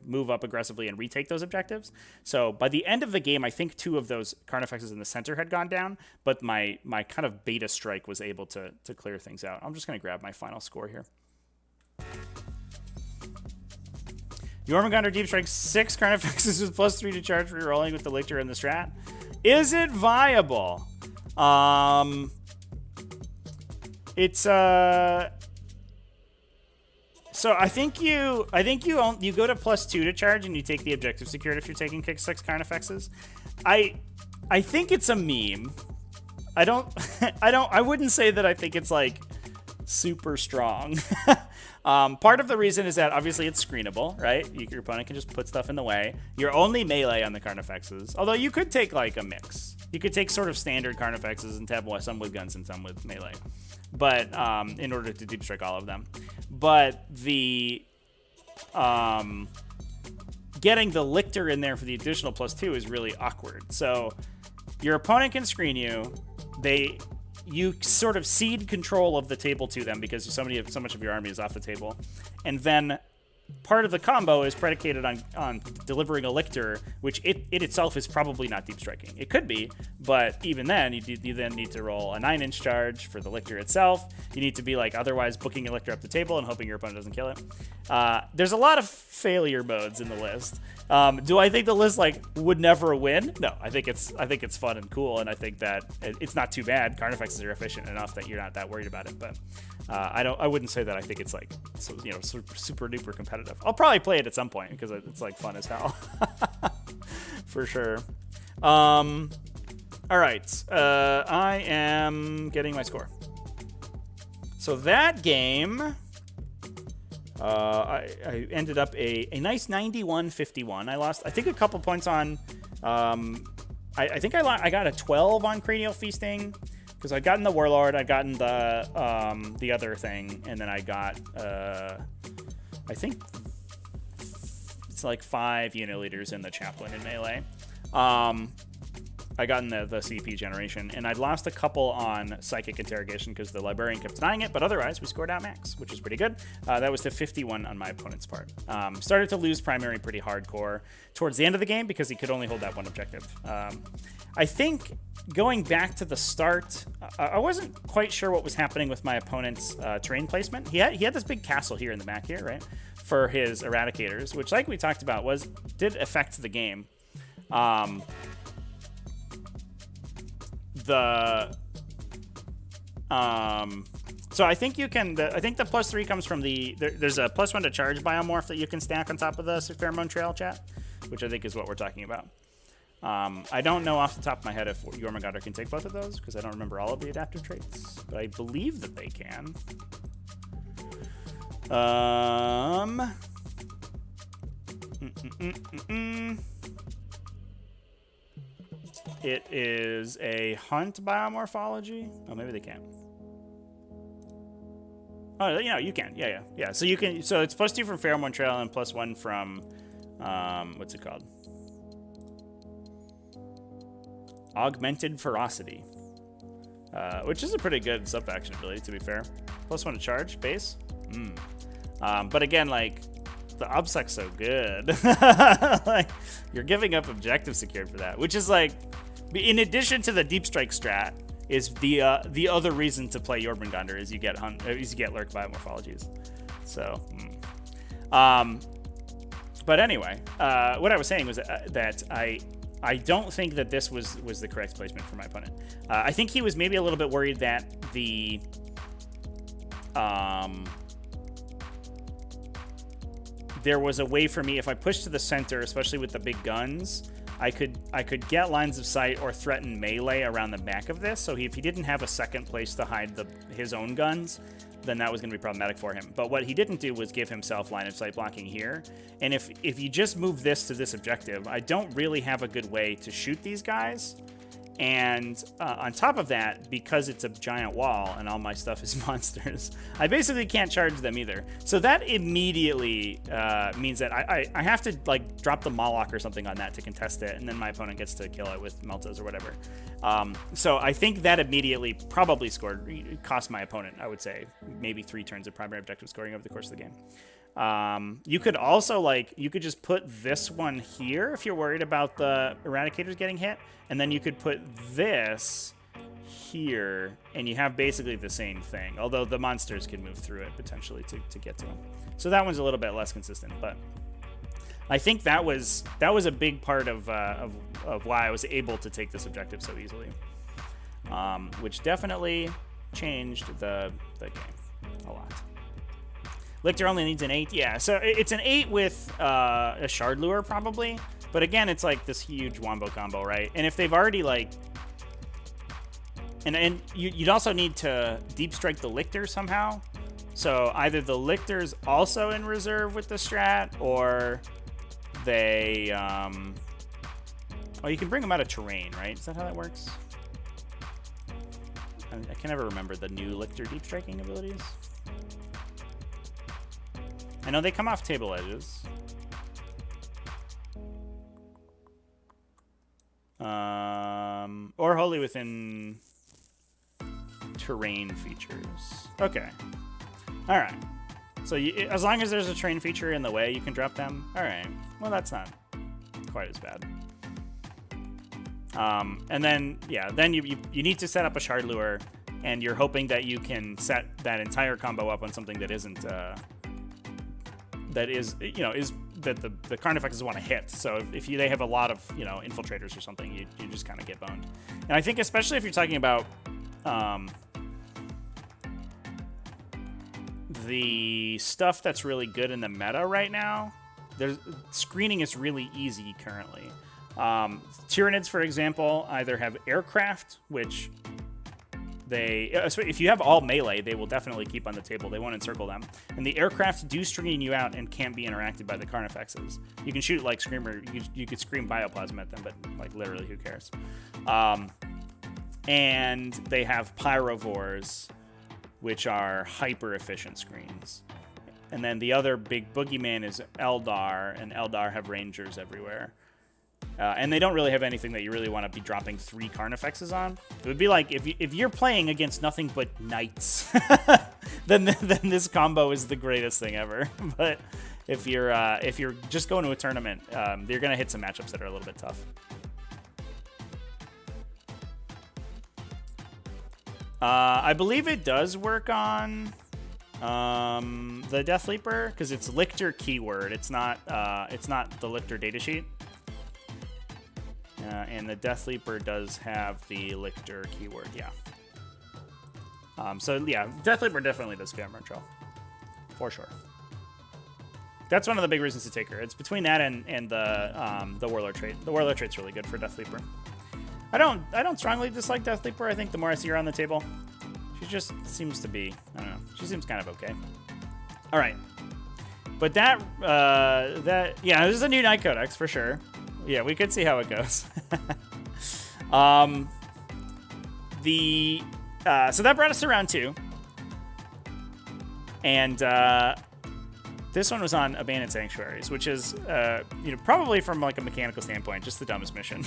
move up aggressively and retake those objectives. So by the end of the game, I think 2 of those Carnifexes in the center had gone down, but my kind of beta strike was able to clear things out. I'm just going to grab my final score here. Jormungandr Deep Strike 6 Carnifexes with +3 to charge, rerolling with the Lictor in the strat. Is it viable? It's so I think you go to +2 to charge and you take the objective secured if you're taking kick 6 Carnifexes. I think it's a meme. I wouldn't say that I think it's like super strong. Part of the reason is that obviously it's screenable, right? Your opponent can just put stuff in the way. You're only melee on the Carnifexes, although you could take like a mix. You could take sort of standard Carnifexes and have some with guns and some with melee, but in order to deep strike all of them. But the getting the Lictor in there for the additional +2 is really awkward. So your opponent can screen you. You sort of cede control of the table to them because so much of your army is off the table, and then part of the combo is predicated on delivering a Lictor, which it itself is probably not deep striking. It could be, but even then, you then need to roll a 9-inch charge for the Lictor itself. You need to be like otherwise booking a Lictor up the table and hoping your opponent doesn't kill it. There's a lot of failure modes in the list. Do I think the list like would never win? No, I think it's fun and cool, and I think that it's not too bad. Carnifexes are efficient enough that you're not that worried about it, but I wouldn't say that I think it's like super duper competitive. I'll probably play it at some point because it's like fun as hell. For sure. All right. I am getting my score. So that game, I ended up a nice 91-51. I lost, I think, a couple points on. I think I got a 12 on Cranial Feasting because I'd gotten the Warlord, I'd gotten the other thing, and then I got I think it's like 5 unit leaders in the Chaplain in melee. I got in the CP generation, and I'd lost a couple on Psychic Interrogation because the Librarian kept denying it, but otherwise we scored out max, which is pretty good. That was to 51 on my opponent's part. Started to lose primary pretty hardcore towards the end of the game because he could only hold that one objective. I think going back to the start, I wasn't quite sure what was happening with my opponent's terrain placement. He had this big castle here in the back here, right, for his Eradicators, which, like we talked about, did affect the game. So I think you can. I think the +3 comes from there's a +1 to charge biomorph that you can stack on top of the Pheromone Trail, chat, which I think is what we're talking about. I don't know off the top of my head if Jormungandr can take both of those because I don't remember all of the adaptive traits, but I believe that they can. It is a hunt biomorphology. Oh, maybe they can't. Oh, yeah, you can. Yeah. So you can. So it's +2 from Pheromone Trail and +1 from what's it called? Augmented Ferocity, which is a pretty good sub-faction ability, to be fair. +1 to charge base. But again, like, the obsec's so good. Like, you're giving up objective secured for that, which is like, in addition to the deep strike strat, is the other reason to play Jormungandr is you get lurk biomorphologies. So, but anyway, what I was saying was that I don't think that this was the correct placement for my opponent. I think he was maybe a little bit worried that there was a way for me, if I pushed to the center, especially with the big guns, I could get lines of sight or threaten melee around the back of this. So if he didn't have a second place to hide his own guns, then that was going to be problematic for him. But what he didn't do was give himself line of sight blocking here. And if you just move this to this objective, I don't really have a good way to shoot these guys. And on top of that, because it's a giant wall and all my stuff is monsters, I basically can't charge them either. So that immediately means that I have to like drop the Moloch or something on that to contest it, and then my opponent gets to kill it with Meltas or whatever. So I think that immediately probably cost my opponent, I would say, maybe 3 turns of primary objective scoring over the course of the game. You could also you could just put this one here if you're worried about the Eradicators getting hit, and then you could put this here, and you have basically the same thing, although the monsters can move through it potentially to get to them. So that one's a little bit less consistent, but I think that was a big part of why I was able to take this objective so easily, which definitely changed the game a lot. Lictor only needs an 8. Yeah, so it's an 8 with a Shard Lure, probably. But again, it's like this huge wombo combo, right? And if they've already, like... And you'd also need to Deep Strike the Lictor somehow. So either the Lictor's also in reserve with the strat, or they... Oh, you can bring them out of terrain, right? Is that how that works? I can never remember the new Lictor Deep Striking abilities. I know they come off table edges. Or wholly within terrain features. Okay. All right. So as long as there's a terrain feature in the way, you can drop them. All right. Well, that's not quite as bad. And then, yeah, then you need to set up a Shard Lure, and you're hoping that you can set that entire combo up on something that isn't... that is that the Carnifexes want to hit. So if they have a lot of infiltrators or something, you just kind of get boned. And I think especially if you're talking about the stuff that's really good in the meta right now, screening is really easy currently. Tyranids, for example, either have aircraft, which if you have all melee, they will definitely keep on the table. They won't encircle them. And the aircraft do screen you out and can't be interacted by the Carnifexes. You can shoot like Screamer. You could scream Bioplasma at them, but like literally, who cares? And they have Pyrovores, which are hyper efficient screens. And then the other big boogeyman is Eldar, and Eldar have Rangers everywhere. And they don't really have anything that you really want to be dropping 3 Carnifexes on. It would be like if you're playing against nothing but knights, then this combo is the greatest thing ever. But if you're just going to a tournament, you're gonna hit some matchups that are a little bit tough. I believe it does work on the Death Leaper because it's Lictor keyword. It's not the Lictor datasheet. And the Death Leaper does have the Lictor keyword, yeah. So yeah, Death Leaper definitely does Fear Control, for sure. That's one of the big reasons to take her. It's between that and the Warlord trait. The Warlord trait's really good for Death Leaper. I don't strongly dislike Death Leaper. I think the more I see her on the table, she just seems to be, I don't know, she seems kind of okay. All right, but that yeah, this is a new Knight Codex for sure. Yeah, we could see how it goes. So that brought us to round 2. And this one was on Abandoned Sanctuaries, which is, probably from like a mechanical standpoint, just the dumbest mission.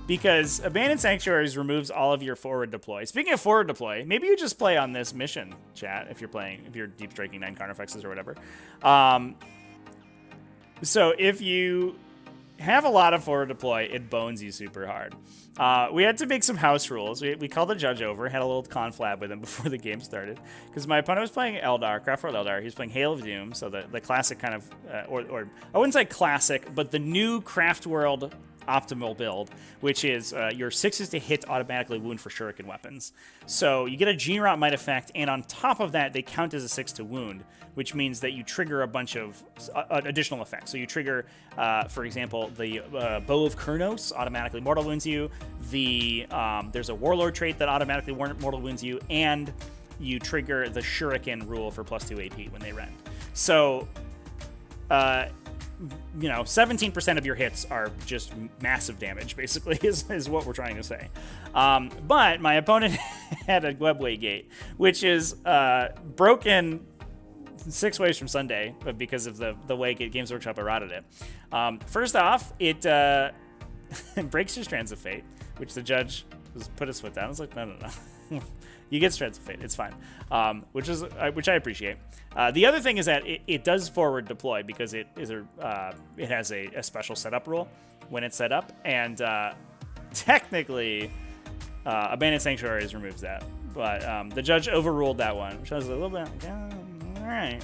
Because Abandoned Sanctuaries removes all of your forward deploy. Speaking of forward deploy, maybe you just play on this mission, chat, if you're deep striking 9 Carnifexes or whatever. So if you have a lot of forward deploy, it bones you super hard. We had to make some house rules. We called the judge over, had a little conflab with him before the game started, because my opponent was playing Eldar, Craftworld Eldar. He was playing Hail of Doom, so the classic kind of, or I wouldn't say classic, but the new Craftworld optimal build, which is your 6s to hit automatically wound for shuriken weapons. So you get a Gene Rot Might effect, and on top of that, they count as a 6 to wound, which means that you trigger a bunch of additional effects. So you trigger, for example, the Bow of Kurnos automatically mortal wounds you. There's a Warlord trait that automatically mortal wounds you, and you trigger the Shuriken rule for +2 AP when they rend. So, 17% of your hits are just massive damage, basically, is what we're trying to say. But my opponent had a Webway Gate, which is broken 6 ways from Sunday, but because of the way Games Workshop errated it. First off, it breaks your Strands of Fate, which the judge put his foot down. I was like, no. You get Strands of Fate. It's fine, which I appreciate. The other thing is that it does forward deploy because it has a special setup rule when it's set up, and technically, Abandoned Sanctuaries removes that. But the judge overruled that one, which I was a little bit all right,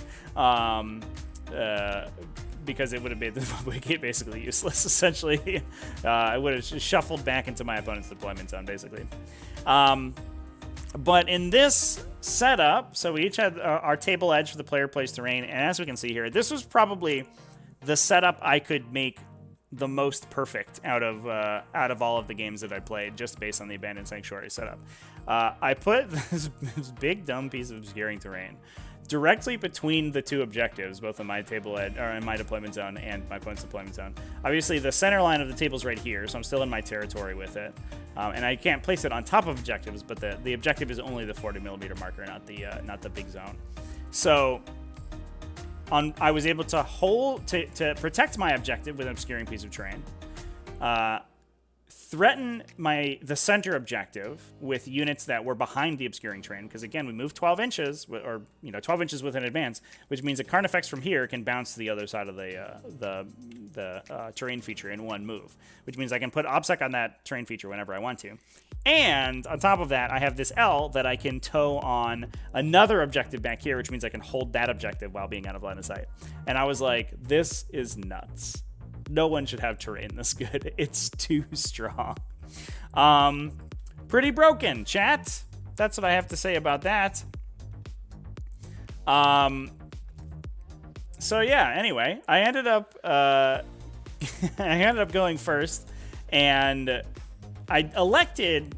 because it would have made the Webway Gate basically useless. Essentially, I would have shuffled back into my opponent's deployment zone, basically. But in this setup, so we each had our table edge for the player plays terrain, and as we can see here, this was probably the setup I could make the most perfect out of all of the games that I played, just based on the Abandoned Sanctuary setup. I put this big dumb piece of obscuring terrain directly between the two objectives, both in my table edge or in my deployment zone and my opponent's deployment zone. Obviously, the center line of the table is right here, so I'm still in my territory with it, and I can't place it on top of objectives. But the objective is only the 40mm marker, not the big zone. So I was able to to protect my objective with an obscuring piece of terrain. Threaten the center objective with units that were behind the obscuring terrain, because again, we moved 12 inches, or 12 inches with an advance, which means a Carnifex from here can bounce to the other side of the terrain feature in one move, which means I can put OBSEC on that terrain feature whenever I want to. And on top of that, I have this L that I can tow on another objective back here, which means I can hold that objective while being out of line of sight. And I was like, this is nuts. No one should have terrain this good. It's too strong. Pretty broken, chat. That's what I have to say about that. So yeah, anyway, I ended up going first, and I elected,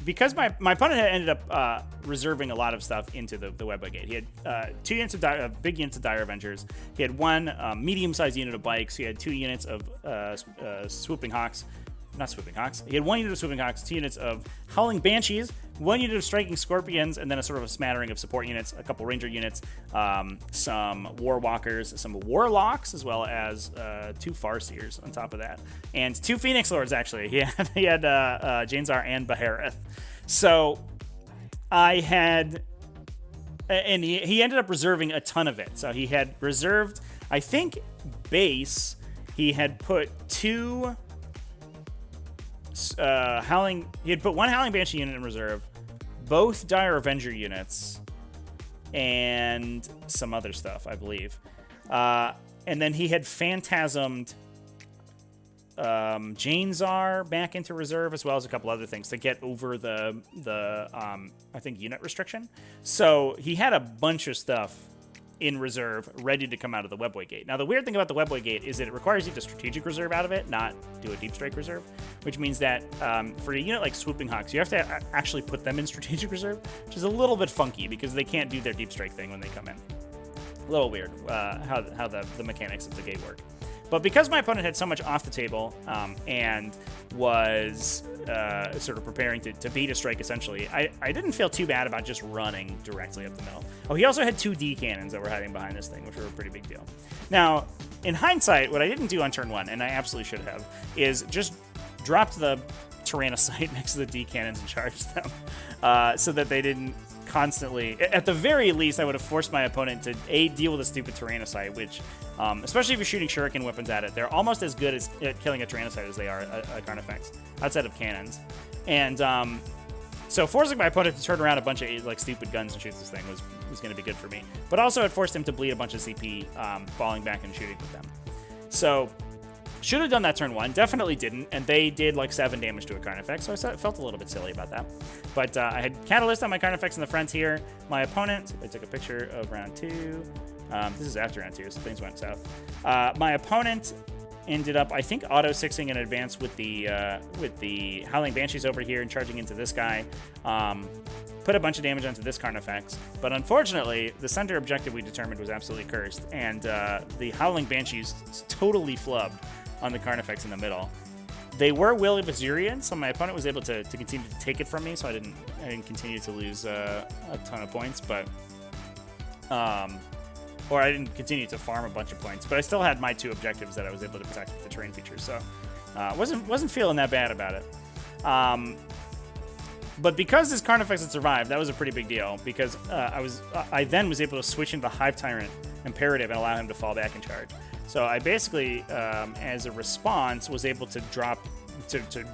because my opponent had ended up reserving a lot of stuff into the Webway Gate. He had 2 units of big units of Dire Avengers. He had 1 medium-sized unit of bikes. He had 2 units of Swooping Hawks. Not Swooping Hawks. He had 1 unit of Swooping Hawks, 2 units of Howling Banshees, 1 unit of Striking Scorpions, and then a sort of a smattering of support units, a couple Ranger units, some Warwalkers, some Warlocks, as well as 2 Farseers on top of that, and 2 Phoenix Lords, actually. He had Janezar and Behareth. So I had, and he ended up reserving a ton of it. So he had reserved, I think, base, he had put 2 he had put 1 Howling Banshee unit in reserve, both Dire Avenger units, and some other stuff, I believe. And then he had phantasmed Janezar back into reserve, as well as a couple other things to get over the I think unit restriction. So he had a bunch of stuff in reserve, ready to come out of the Webway Gate. Now, the weird thing about the Webway Gate is that it requires you to strategic reserve out of it, not do a deep strike reserve, which means that for a unit like Swooping Hawks, you have to actually put them in strategic reserve, which is a little bit funky because they can't do their deep strike thing when they come in. A little weird how the mechanics of the gate work. But because my opponent had so much off the table and was sort of preparing to beat a strike, essentially, I didn't feel too bad about just running directly up the middle. Oh, he also had 2 D cannons that were hiding behind this thing, which were a pretty big deal. Now, in hindsight, what I didn't do on turn 1, and I absolutely should have, is just dropped the Tyrannocyte next to the D cannons and charged them so that they didn't constantly, at the very least, I would have forced my opponent to deal with a stupid Tyrannocyte, which, especially if you're shooting shuriken weapons at it, they're almost as good at killing a Tyrannocyte as they are a Carnifex, outside of cannons. And so forcing my opponent to turn around a bunch of like stupid guns and shoot this thing was going to be good for me. But also it forced him to bleed a bunch of CP, falling back and shooting with them. So Should have done that turn 1, definitely didn't, and they did like 7 damage to a Carnifex, so I felt a little bit silly about that. But I had Catalyst on my Carnifex in the front here. My opponent, I took a picture of round 2. This is after round 2, so things went south. My opponent ended up, I think, auto-6ing in advance with the Howling Banshees over here and charging into this guy. Put a bunch of damage onto this Carnifex, but unfortunately, the center objective we determined was absolutely cursed, and the Howling Banshees totally flubbed on the Carnifex in the middle. They were Will of Azurian, so my opponent was able to continue to take it from me, so I didn't continue to lose a ton of points, but or I didn't continue to farm a bunch of points, but I still had my 2 objectives that I was able to protect with the terrain features, so wasn't feeling that bad about it. But because this Carnifex had survived, that was a pretty big deal, because I then was able to switch into Hive Tyrant Imperative and allow him to fall back and charge. So I basically, as a response, was able to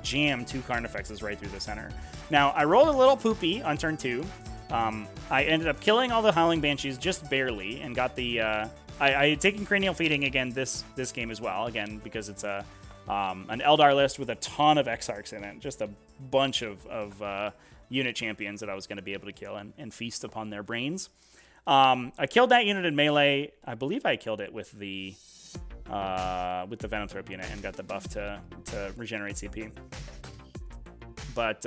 jam 2 Carnifexes right through the center. Now, I rolled a little poopy on turn 2. I ended up killing all the Howling Banshees just barely and got the... I had taken Cranial Feeding again this game as well, again, because it's an Eldar list with a ton of Exarchs in it. Just a bunch of unit champions that I was going to be able to kill and feast upon their brains. I killed that unit in melee. I believe I killed it with the Venom Thrope unit and got the buff to regenerate CP. But,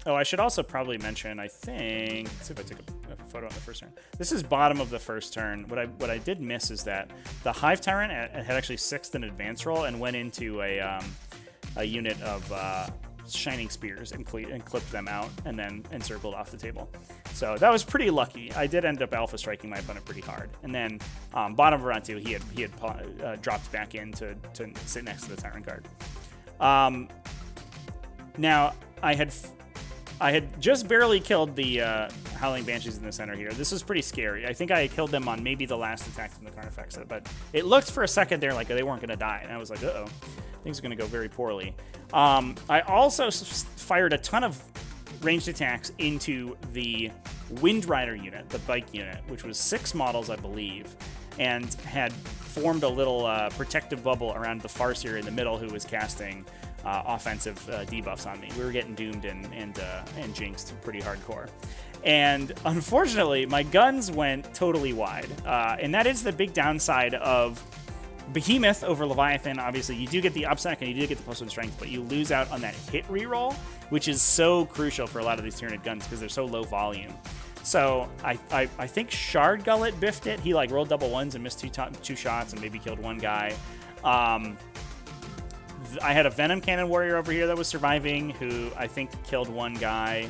I should also probably mention, I think, let's see if I took a photo on the first turn. This is bottom of the first turn. What I did miss is that the Hive Tyrant had actually 6th in advance roll and went into a unit of Shining Spears and clipped them out and then encircled off the table. So that was pretty lucky. I did end up alpha striking my opponent pretty hard. And then bottom of round 2, he had dropped back in to sit next to the Tyrant card. Now, I had just barely killed the Howling Banshees in the center here. This was pretty scary. I think I killed them on maybe the last attack from the Carnifex, but it looked for a second there like they weren't going to die, and I was like, uh-oh, things are going to go very poorly. I also fired a ton of ranged attacks into the Wind Rider unit, the bike unit, which was 6 models, I believe, and had formed a little protective bubble around the Farseer in the middle who was casting offensive debuffs on me. We were getting doomed and jinxed pretty hardcore. And unfortunately, my guns went totally wide. And that is the big downside of Behemoth over Leviathan. Obviously, you do get the upsec and you do get the +1 strength, but you lose out on that hit reroll, which is so crucial for a lot of these Tyranid guns because they're so low volume. So I think Shard Gullet biffed it. He like rolled double ones and missed two shots and maybe killed one guy. I had a Venom Cannon Warrior over here that was surviving who I think killed one guy.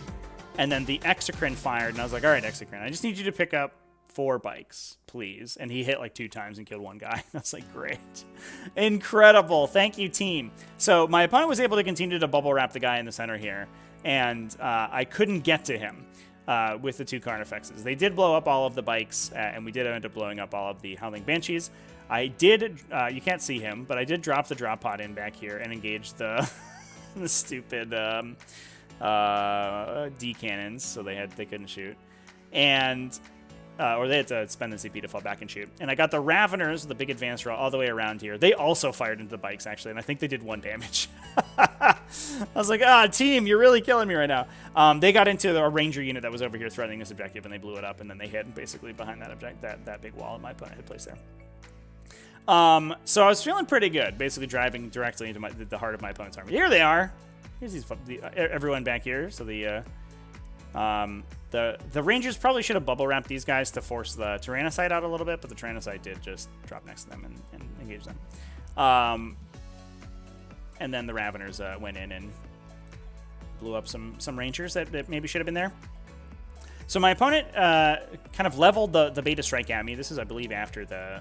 And then the Exocrine fired, and I was like, all right, Exocrine, I just need you to pick up 4 bikes, please. And he hit like 2 times and killed one guy. I was like, great. Incredible. Thank you, team. So my opponent was able to continue to bubble wrap the guy in the center here, and I couldn't get to him with the 2 Carnifexes. They did blow up all of the bikes, and we did end up blowing up all of the Howling Banshees. I did, you can't see him, but I did drop the drop pod in back here and engage the, the stupid D cannons, so they couldn't shoot. And or they had to spend the CP to fall back and shoot. And I got the Raveners, the big advance roll, all the way around here. They also fired into the bikes, actually, and I think they did 1 damage. I was like, team, you're really killing me right now. They got into a ranger unit that was over here threatening this objective, and they blew it up, and then they hid basically behind that big wall that my opponent had placed there. So I was feeling pretty good, basically driving directly into the heart of my opponent's army. Here they are. Here's everyone back here. So the Rangers probably should have bubble wrapped these guys to force the Tyrannicide out a little bit, but the Tyrannicide did just drop next to them and engage them. And then the Raveners went in and blew up some Rangers that maybe should have been there. So my opponent kind of leveled the Beta Strike at me. This is, I believe, after the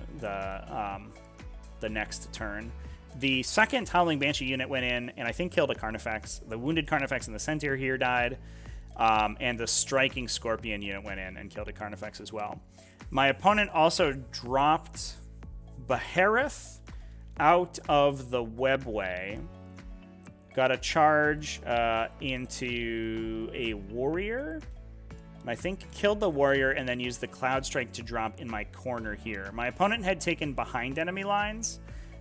next turn. The second Howling Banshee unit went in and I think killed a Carnifex. The wounded Carnifex in the center here died. And the striking Scorpion unit went in and killed a Carnifex as well. My opponent also dropped Beherith out of the webway. Got a charge into a warrior. And I think killed the warrior and then used the Cloud Strike to drop in my corner here. My opponent had taken behind enemy lines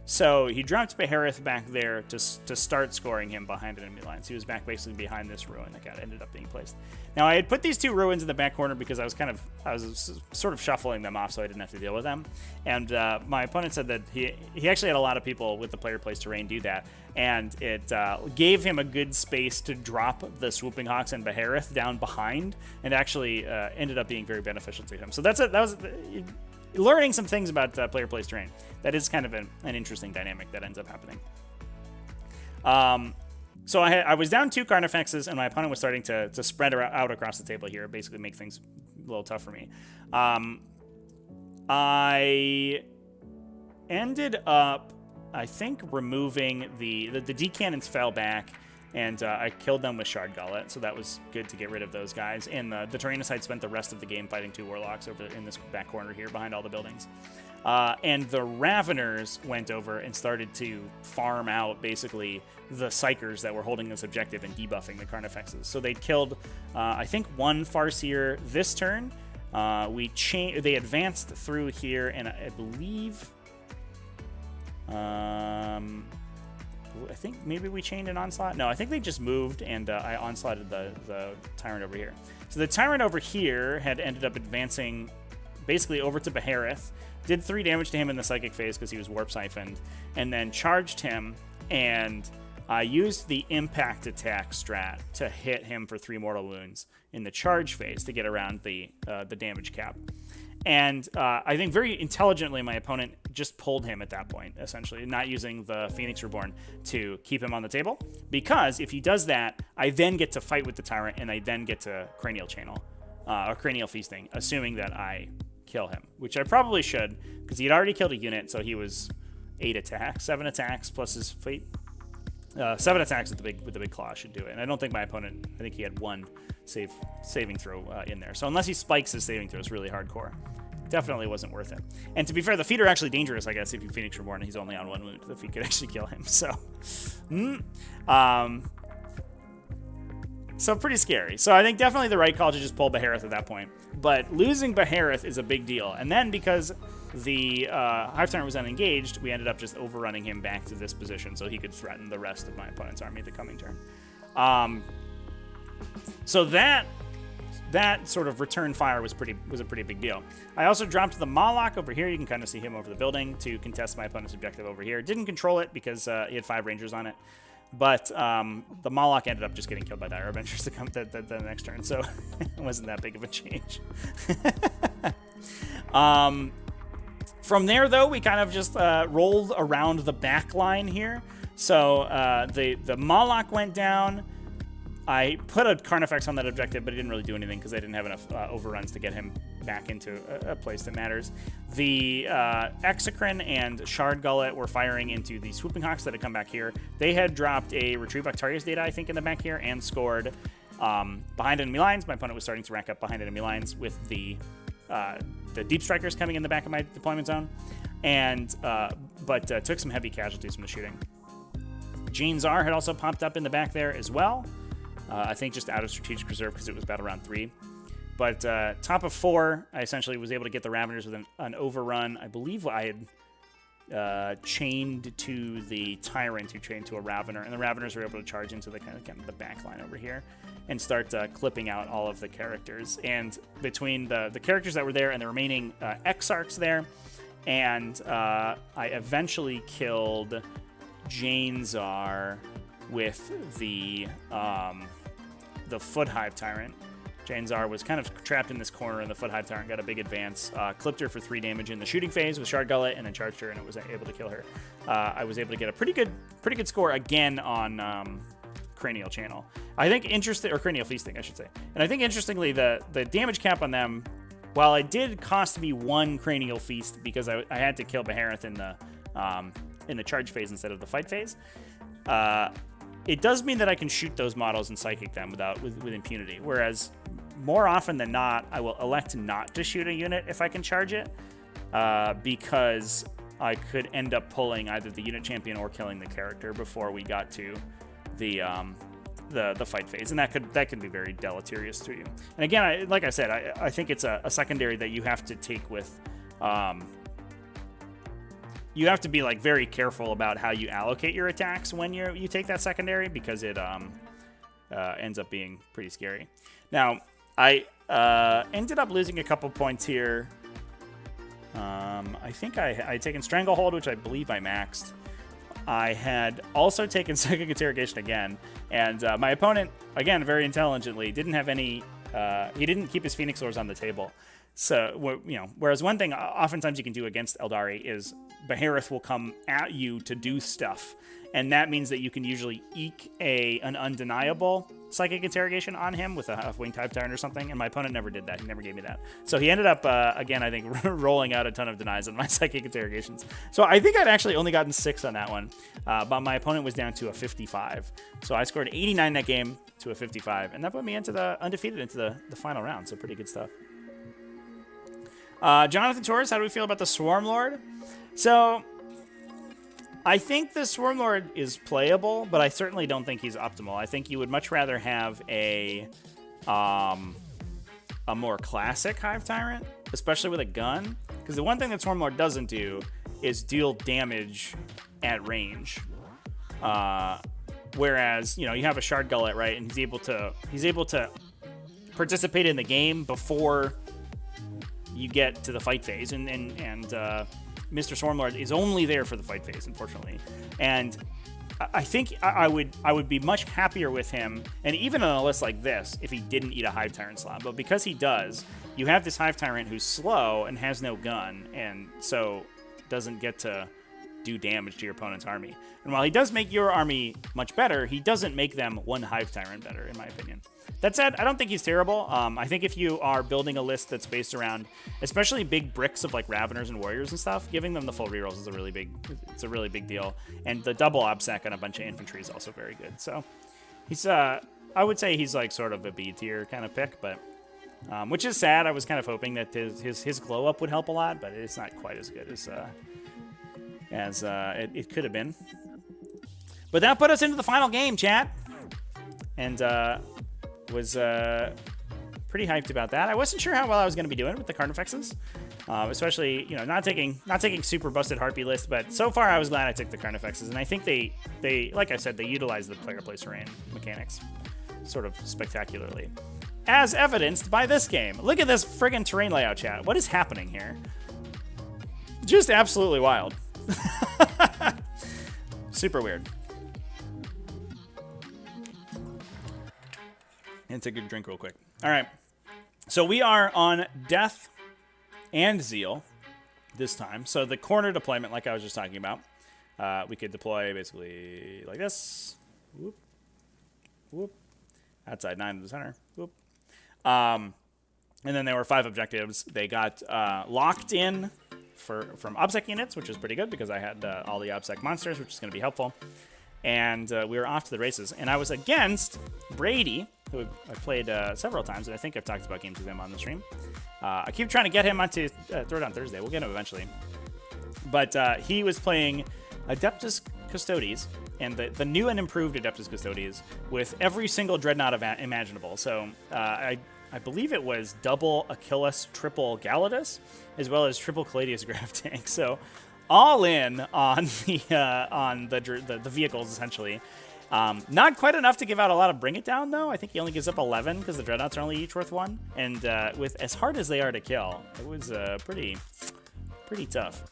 So he dropped Behareth back there to start scoring him behind enemy lines. He was back basically behind this ruin that ended up being placed. Now I had put these 2 ruins in the back corner because I was sort of shuffling them off so I didn't have to deal with them. And my opponent said that he actually had a lot of people with the player place terrain do that, and it gave him a good space to drop the Swooping Hawks and Behareth down behind, and actually ended up being very beneficial to him. So that was learning some things about player place terrain. That is kind of an interesting dynamic that ends up happening. So I was down 2 Carnifexes, and my opponent was starting to spread out across the table here, basically make things a little tough for me. I ended up, I think, removing the D-cannons fell back, and I killed them with Shard Gullet, so that was good to get rid of those guys. And the Tyrannicide spent the rest of the game fighting 2 Warlocks over in this back corner here behind all the buildings. And the Raveners went over and started to farm out, basically, the Psychers that were holding this objective and debuffing the Carnifexes. So they killed, I think, 1 Farseer this turn. They advanced through here, and I believe... I think maybe we chained an Onslaught. No, I think they just moved, and I onslaughted the Tyrant over here. So the Tyrant over here had ended up advancing basically over to Behareth, did 3 damage to him in the Psychic phase because he was Warp Siphoned, and then charged him, and I used the Impact Attack strat to hit him for 3 mortal wounds in the charge phase to get around the damage cap. And I think very intelligently, my opponent just pulled him at that point, essentially, not using the Phoenix Reborn to keep him on the table. Because if he does that, I then get to fight with the Tyrant, and I then get to Cranial Channel, or Cranial Feasting, assuming that I kill him, which I probably should, because he had already killed a unit, so he was 8 attacks, 7 attacks plus his fate. 7 attacks with the big claw should do it. And I don't think my opponent, I think he had 1 saving throw in there. So unless he spikes his saving throw, it's really hardcore. Definitely wasn't worth it. And to be fair, the feet are actually dangerous, I guess, if you Phoenix Reborn and he's only on 1 wound. The feet could actually kill him. So pretty scary. So I think definitely the right call to just pull Behareth at that point. But losing Behareth is a big deal. And then because the Hive Tyrant was unengaged, we ended up just overrunning him back to this position so he could threaten the rest of my opponent's army the coming turn. So that sort of return fire was a pretty big deal. I also dropped the Moloch over here. You can kind of see him over the building to contest my opponent's objective over here. Didn't control it because he had 5 Rangers on it. But the Moloch ended up just getting killed by Dire Avengers the next turn, so it wasn't that big of a change. From there, though, we kind of just rolled around the back line here. So the Moloch went down. I put a Carnifex on that objective, but it didn't really do anything because I didn't have enough overruns to get him back into a place that matters. The Exocrine and Shard Gullet were firing into the Swooping Hawks that had come back here. They had dropped a Retrieve Octarius data, I think, in the back here and scored behind enemy lines. My opponent was starting to rack up behind enemy lines with the Deep Strikers coming in the back of my deployment zone, and but took some heavy casualties from the shooting. Jane Czar had also popped up in the back there as well. I think just out of strategic reserve because it was battle round 3. But top of 4, I essentially was able to get the Raveners with an overrun. I believe I had chained to the Tyrant who chained to a Ravener, and the Raveners were able to charge into the kind of the back line over here and start clipping out all of the characters. And between the characters that were there and the remaining Exarchs there, and I eventually killed Jane Czar with the Foot Hive Tyrant. Jane Czar was kind of trapped in this corner, and the Foot Hive Tyrant got a big advance, clipped her for 3 damage in the shooting phase with Shard Gullet, and then charged her, and it was able to kill her. I was able to get a pretty good score again on Cranial Channel. I think or Cranial Feasting, I should say. And I think interestingly, the damage cap on them, while it did cost me 1 Cranial Feast because I had to kill Behareth in the charge phase instead of the fight phase. It does mean that I can shoot those models and psychic them with impunity, whereas more often than not, I will elect not to shoot a unit if I can charge it, because I could end up pulling either the unit champion or killing the character before we got to the fight phase, and that can be very deleterious to you. And again, like I said, I think it's a secondary that you have to take with you have to be like very careful about how you allocate your attacks when you take that secondary, because it ends up being pretty scary. Now, I ended up losing a couple points here. I think I had taken Stranglehold, which I believe I maxed. I had also taken Psychic Interrogation again, and my opponent, again, very intelligently, didn't have any... he didn't keep his Phoenix Lords on the table. So, you know, whereas one thing oftentimes you can do against Eldari is Behareth will come at you to do stuff, and that means that you can usually eke an undeniable Psychic Interrogation on him with a Winged Hive Tyrant or something, and my opponent never did that. He never gave me that. So he ended up, again, I think, rolling out a ton of denies on my Psychic Interrogations. So I think I'd actually only gotten 6 on that one, but my opponent was down to a 55. So I scored 89 that game to a 55, and that put me into the undefeated into the final round, so pretty good stuff. Jonathan Torres, how do we feel about the Swarmlord? So, I think the Swarmlord is playable, but I certainly don't think he's optimal. I think you would much rather have a more classic Hive Tyrant, especially with a gun, because the one thing that Swarmlord doesn't do is deal damage at range. Whereas, you know, you have a Shard Gullet, right, and he's able to participate in the game before you get to the fight phase, and Mr. Swarmlord is only there for the fight phase, unfortunately. And I think I would be much happier with him, and even on a list like this, if he didn't eat a Hive Tyrant slot. But because he does, you have this Hive Tyrant who's slow and has no gun, and so doesn't get to do damage to your opponent's army. And while he does make your army much better, he doesn't make them one Hive Tyrant better, in my opinion. That said, I don't think he's terrible. I think if you are building a list that's based around, especially big bricks of like Raveners and Warriors and stuff, giving them the full rerolls is a really big deal. And the double obsec on a bunch of infantry is also very good. So he's, I would say he's like sort of a B tier kind of pick, but which is sad. I was kind of hoping that his glow up would help a lot, but it's not quite as good as it could have been. But that put us into the final game, chat, and was pretty hyped about that. I wasn't sure how well I was going to be doing with the Carnifexes, especially, you know, not taking super busted Harpy list, but so far I was glad I took the Carnifexes, and I think they like I said, they utilize the player place terrain mechanics sort of spectacularly, as evidenced by this game. Look at this friggin' terrain layout, chat. What is happening here? Just absolutely wild. Super weird. And take a drink real quick. All right. So we are on Death and Zeal this time. So the corner deployment, like I was just talking about, we could deploy basically like this. Whoop. Whoop. Outside 9 to the center. Whoop. And then there were 5 objectives. They got locked in from OBSEC units, which is pretty good because I had all the OBSEC monsters, which is going to be helpful. And we were off to the races. And I was against Brady, who I played several times, and I think I've talked about games with him on the stream. I keep trying to get him onto Throwdown Thursday. We'll get him eventually. But he was playing Adeptus Custodes, and the new and improved Adeptus Custodes with every single Dreadnought imaginable. So I believe it was double Achilles, triple Galladus, as well as triple Caladius Grav Tank. So all in on the vehicles, essentially. Not quite enough to give out a lot of Bring It Down, though. I think he only gives up 11 because the Dreadnoughts are only each worth 1. And with as hard as they are to kill, it was pretty tough.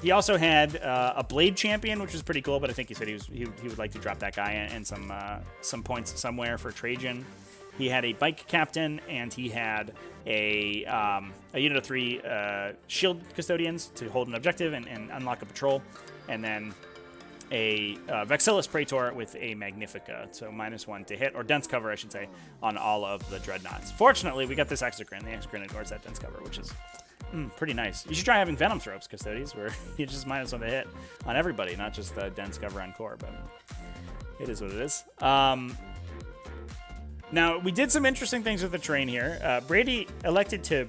He also had a Blade Champion, which was pretty cool, but I think he said he would like to drop that guy and some points somewhere for Trajan. He had a Bike Captain, and he had a unit of 3 Shield Custodians to hold an objective and unlock a patrol, and then a Vexillus Praetor with a Magnifica, so -1 to hit, or dense cover, I should say, on all of the Dreadnoughts. Fortunately, we got this Exocrine. The Exocrine ignores that dense cover, which is pretty nice. You should try having Venom Throps Custodies, where you just -1 to hit on everybody, not just the dense cover on core, but it is what it is. Now, we did some interesting things with the terrain here. Brady elected to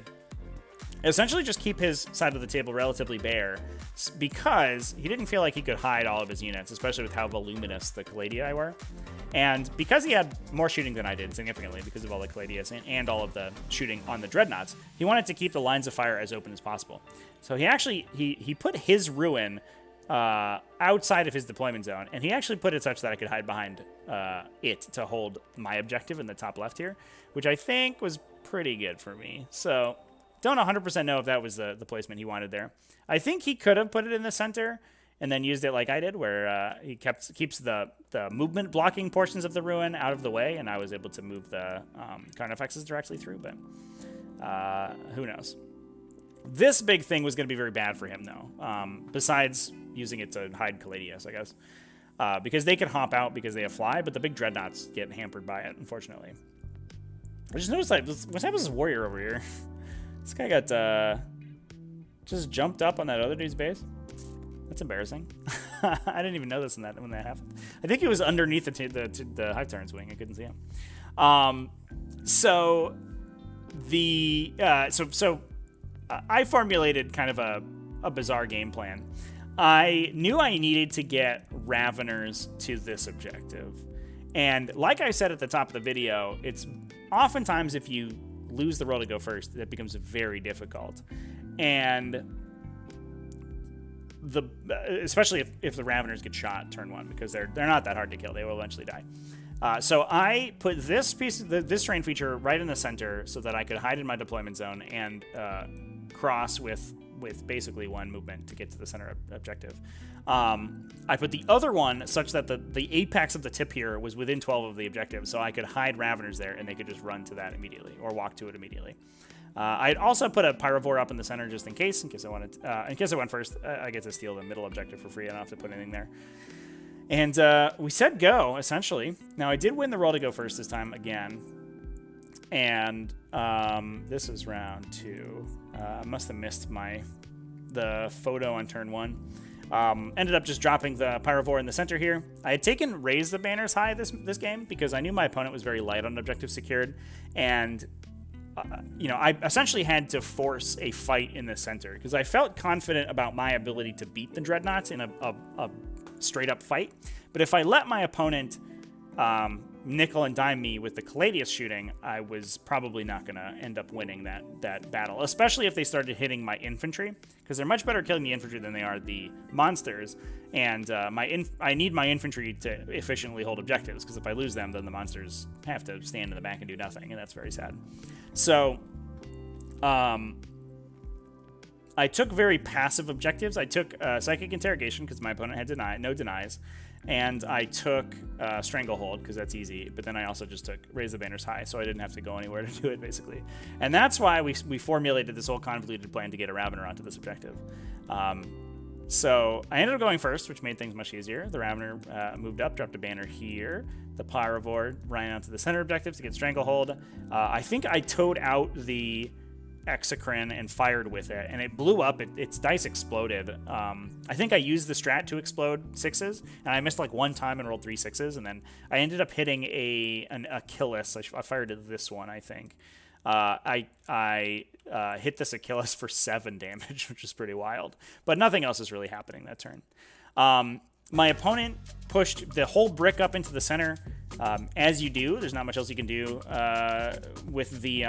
essentially just keep his side of the table relatively bare because he didn't feel like he could hide all of his units, especially with how voluminous the Caladi were. And because he had more shooting than I did, significantly, because of all the Caladius and all of the shooting on the Dreadnoughts, he wanted to keep the lines of fire as open as possible. So he actually, he put his Ruin outside of his deployment zone, and he actually put it such that I could hide behind it to hold my objective in the top left here, which I think was pretty good for me. So don't 100% know if that was the placement he wanted there. I think he could have put it in the center and then used it like I did, where he keeps the movement blocking portions of the Ruin out of the way, and I was able to move the Carnifexes directly through, but who knows. This big thing was going to be very bad for him, though, besides using it to hide Caladius, I guess, because they can hop out because they have fly, but the big Dreadnoughts get hampered by it, unfortunately. I just noticed, like, what happened to this warrior over here? This guy got just jumped up on that other dude's base. That's embarrassing. I didn't even know this when that happened. I think he was underneath the Hive Tyrant's wing. I couldn't see him. So I formulated kind of a bizarre game plan. I knew I needed to get Raveners to this objective. And like I said at the top of the video, it's oftentimes if you lose the roll to go first, that becomes very difficult. And especially if the Raveners get shot turn one, because they're not that hard to kill. They will eventually die. So I put this this terrain feature right in the center so that I could hide in my deployment zone and cross with basically one movement to get to the center objective. I put the other one such that the apex of the tip here was within 12 of the objective, so I could hide Raveners there and they could just run to that immediately or walk to it immediately. I'd also put a Pyrovore up in the center just in case I wanted. In case I went first, I get to steal the middle objective for free. I don't have to put anything there. And we said go, essentially. Now, I did win the roll to go first this time again. And this is round 2. I must have missed the photo on turn 1. Ended up just dropping the Pyrovore in the center here. I had taken Raise the Banners high this game because I knew my opponent was very light on objective secured. And I essentially had to force a fight in the center because I felt confident about my ability to beat the Dreadnoughts in a straight-up fight. But if I let my opponent nickel and dime me with the Caladius shooting, I was probably not going to end up winning that battle, especially if they started hitting my infantry, because they're much better killing the infantry than they are the monsters. And I need my infantry to efficiently hold objectives, because if I lose them, then the monsters have to stand in the back and do nothing, and that's very sad. So I took very passive objectives. I took Psychic Interrogation because my opponent had no denies, and I took Stranglehold because that's easy, but then I also just took Raise the Banners high, so I didn't have to go anywhere to do it, basically. And that's why we formulated this whole convoluted plan to get a Ravener onto this objective. So I ended up going first, which made things much easier. The Ravener moved up, dropped a banner here. The Pyrovore ran out to the center objective to get Stranglehold. I think I towed out the Exocrine and fired with it, and it blew up. Its dice exploded. I think I used the strat to explode 6s, and I missed like one time and rolled 3 6s, and then I ended up hitting an Achilles. I fired at this one, I think. I hit this Achilles for 7 damage, which is pretty wild. But nothing else is really happening that turn. My opponent pushed the whole brick up into the center. As you do, there's not much else you can do with the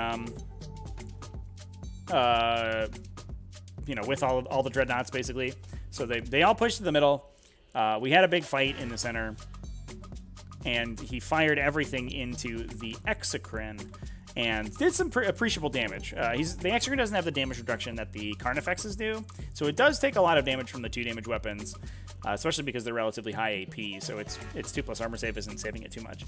with all the Dreadnoughts, basically. So they all pushed to the middle. We had a big fight in the center, and he fired everything into the Exocrine and did some appreciable damage. The Exocrine doesn't have the damage reduction that the Carnifexes do, so it does take a lot of damage from the 2 damage weapons, especially because they're relatively high AP, so its 2+ armor save isn't saving it too much.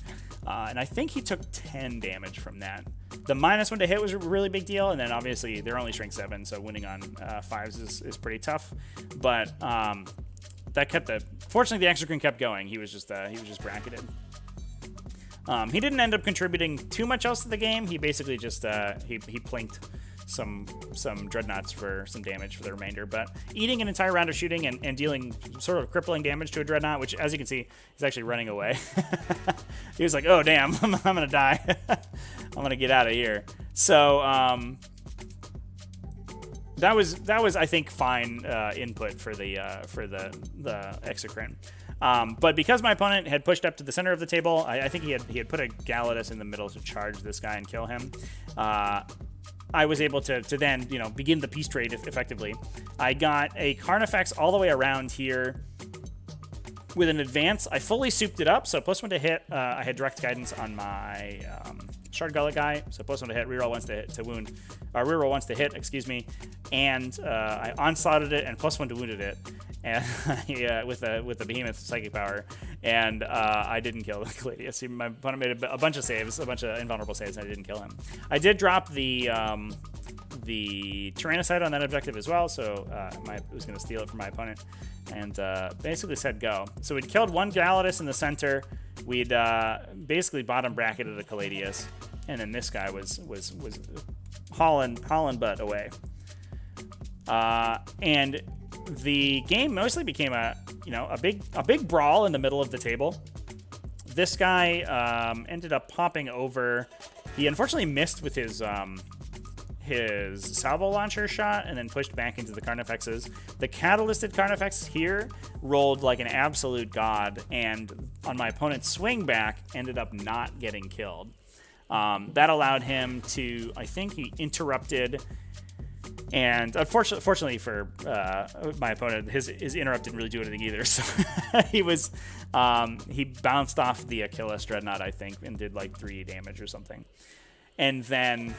And I think he took 10 damage from that. The -1 to hit was a really big deal, and then obviously they're only strength 7, so winning on 5s is pretty tough. But that kept fortunately the Exocrine kept going. He was just bracketed. He didn't end up contributing too much else to the game. He basically just he plinked some Dreadnoughts for some damage for the remainder, but eating an entire round of shooting and dealing sort of crippling damage to a Dreadnought, which, as you can see, he's actually running away. He was like, oh damn, I'm gonna die. I'm gonna get out of here. So that was I think fine input for the Exocrine. But because my opponent had pushed up to the center of the table, I think he had put a Galatus in the middle to charge this guy and kill him. I was able to then, begin the peace trade effectively. I got a Carnifex all the way around here with an advance. I fully souped it up, so +1 to hit. I had direct guidance on my Shard Gullet guy, so +1 to hit, reroll once to wound, or reroll once to hit, excuse me, and I onslaughted it and +1 to wounded it, and with the Behemoth Psychic Power, and I didn't kill the Caladius. My opponent made a bunch of saves, a bunch of invulnerable saves, and I didn't kill him. I did drop the Tyrannicide on that objective as well, so I was going to steal it from my opponent, and basically said go. So we'd killed one Galatus in the center. We'd basically bottom bracketed a Caladius, and then this guy was hauling butt away. And the game mostly became a big brawl in the middle of the table. This guy ended up popping over. He unfortunately missed with his salvo launcher shot and then pushed back into the Carnifexes. The catalysted Carnifex here rolled like an absolute god, and on my opponent's swing back ended up not getting killed. That allowed him to, I think he interrupted, and fortunately for my opponent, his interrupt didn't really do anything either. So he bounced off the Achilles Dreadnought, I think, and did like 3 damage or something. And then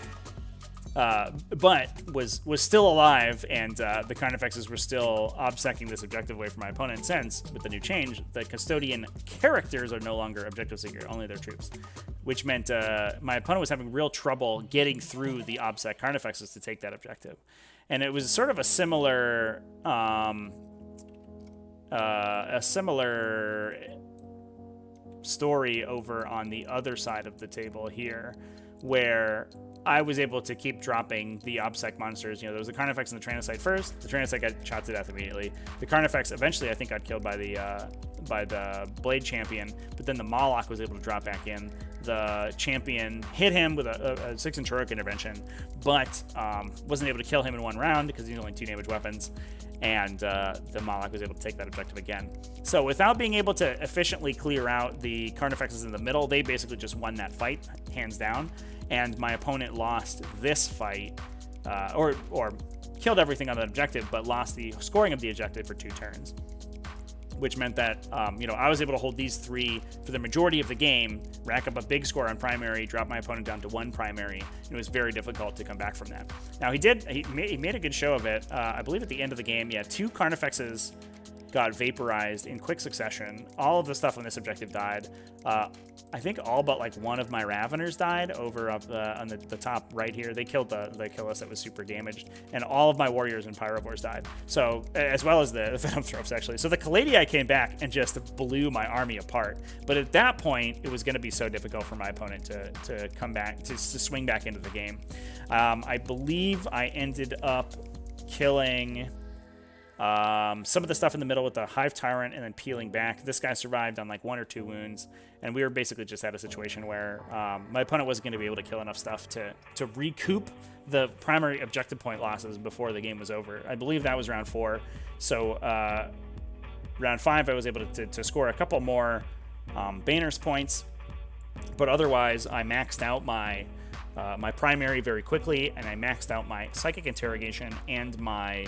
but was still alive, and the Carnifexes were still obsecking this objective away from my opponent, since, with the new change, the Custodian characters are no longer objective secure, only their troops, which meant my opponent was having real trouble getting through the obsec Carnifexes to take that objective. And it was sort of a similar story over on the other side of the table here, where I was able to keep dropping the obsec monsters. There was the Carnifex and the Tyrannicide first. The Tyrannicide got shot to death immediately. The Carnifex eventually, I think, got killed by the Blade Champion, but then the Moloch was able to drop back in. The Champion hit him with a 6-inch heroic intervention, but wasn't able to kill him in 1 round because he's only 2 damage weapons, and the Moloch was able to take that objective again. So without being able to efficiently clear out the Carnifexes in the middle, they basically just won that fight, hands down. And my opponent lost this fight, or killed everything on the objective, but lost the scoring of the objective for 2 turns, which meant that I was able to hold these 3 for the majority of the game, rack up a big score on primary, drop my opponent down to 1 primary, and it was very difficult to come back from that. Now he made a good show of it. I believe at the end of the game, 2 Carnifexes got vaporized in quick succession. All of the stuff on this objective died. I think all but like 1 of my Raveners died over up on the top right here. They killed the Achilles that was super damaged, and all of my Warriors and Pyrovores died. So, as well as the Venom Throps, actually. So the Caladii came back and just blew my army apart. But at that point, it was going to be so difficult for my opponent to come back, to swing back into the game. I believe I ended up killing some of the stuff in the middle with the Hive Tyrant and then peeling back. This guy survived on like 1 or 2 wounds, and we were basically just at a situation where my opponent wasn't going to be able to kill enough stuff to recoup the primary objective point losses before the game was over. I believe that was round 4. So round 5, I was able to score a couple more Banner's points, but otherwise I maxed out my my primary very quickly, and I maxed out my Psychic Interrogation and my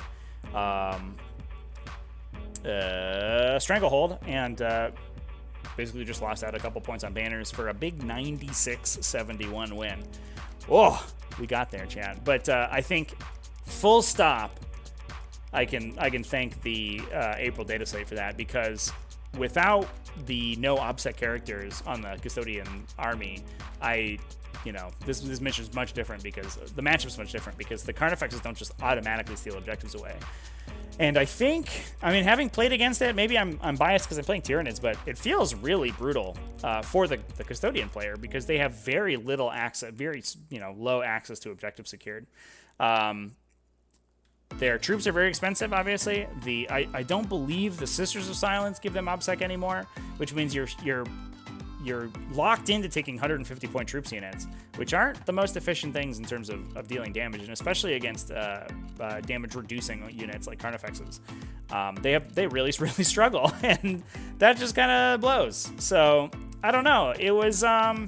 Stranglehold, and basically just lost out a couple points on Banners for a big 96-71 win. Oh, we got there, Chad. But I think full stop, I can thank the April data slate for that, because without the no OBSEC characters on the Custodian army, this mission is much different, because the matchup's much different, because the Carnifexes don't just automatically steal objectives away. And I think, having played against it, maybe I'm biased because I'm playing Tyranids, but it feels really brutal for the Custodian player, because they have very little access, very low access to objective secured. Their troops are very expensive, obviously. I don't believe the Sisters of Silence give them OBSEC anymore, which means your you're locked into taking 150 point troops units, which aren't the most efficient things in terms of dealing damage, and especially against damage reducing units like Carnifexes. They really struggle, and that just kind of blows. So I don't know. It was a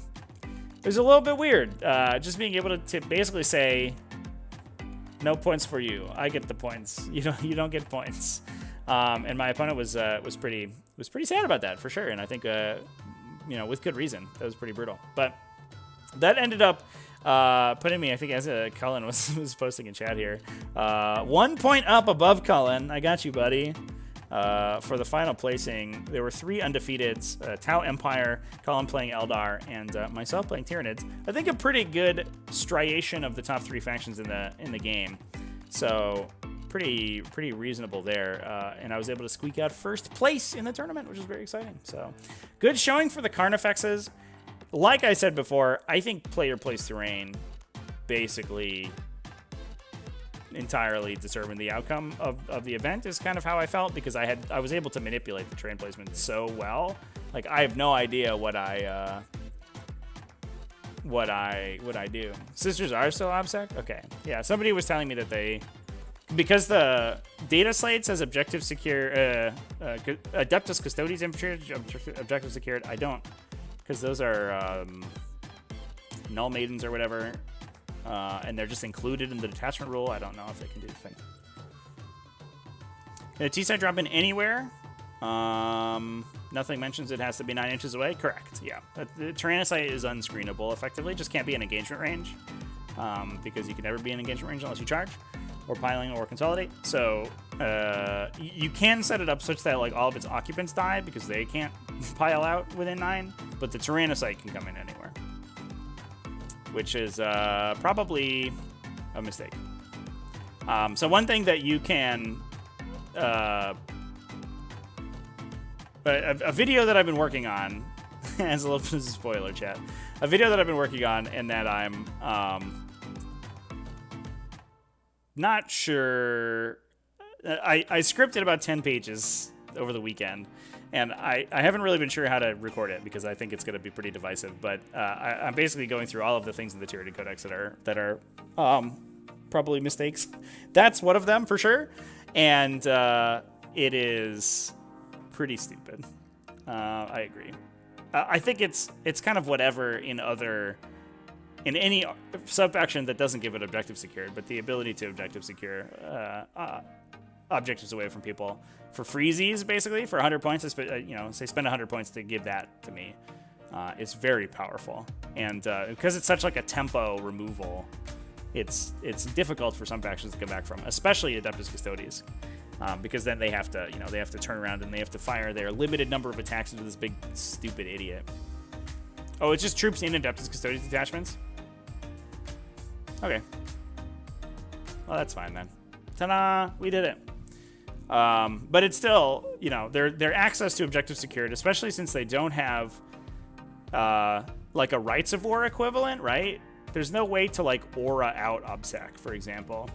little bit weird, just being able to basically say, no points for you. I get the points. You don't get points. And my opponent was pretty sad about that for sure. And I think with good reason. That was pretty brutal. But that ended up putting me, I think, as Cullen was posting in chat here, 1 point up above Cullen. I got you, buddy. For the final placing, there were 3 undefeateds: Tau Empire, Cullen playing Eldar, and myself playing Tyranids. I think a pretty good striation of the top 3 factions in the game. So pretty reasonable there. And I was able to squeak out first place in the tournament, which is very exciting. So good showing for the Carnifexes. Like I said before, I think player place terrain basically entirely determine the outcome of the event is kind of how I felt, because I was able to manipulate the terrain placement so well. Like, I have no idea what I do. Sisters are still OBSEC? Okay. Yeah, somebody was telling me that because the data slate says objective secure, Adeptus Custodes infantry, objective secured. I don't, because those are Null Maidens or whatever. And they're just included in the detachment rule. I don't know if they can do the thing. Can a T-side drop in anywhere? Nothing mentions it has to be 9 inches away. Correct, yeah. The Tyrannicite is unscreenable, effectively. Just can't be in engagement range, because you can never be in engagement range unless you charge, or piling, or consolidate. So you can set it up such that like all of its occupants die, because they can't pile out within 9, but the Tyrannicite can come in anywhere, which is probably a mistake. So one thing that you can... a video that I've been working on, as a little spoiler chat, a video that I've been working on and that I'm not sure... I scripted about 10 pages over the weekend, and I haven't really been sure how to record it, because I think it's going to be pretty divisive. But I'm basically going through all of the things in the Tyranid Codex that are probably mistakes. That's one of them for sure, and it is pretty stupid. I agree. I think it's kind of whatever in any sub-faction that doesn't give it objective secured, but the ability to objective secure objectives away from people for freezies, basically for 100 points. Say spend 100 points to give that to me. It's very powerful, and because it's such like a tempo removal, it's difficult for some factions to come back from, especially Adeptus Custodes, because then they have to turn around and they have to fire their limited number of attacks into this big stupid idiot. Oh, it's just troops in Adeptus Custodes detachments. Okay, well that's fine then. Ta-da! We did it. But it's still, their access to objective secured, especially since they don't have like a Rights of War equivalent, right? There's no way to like aura out OBSEC, for example,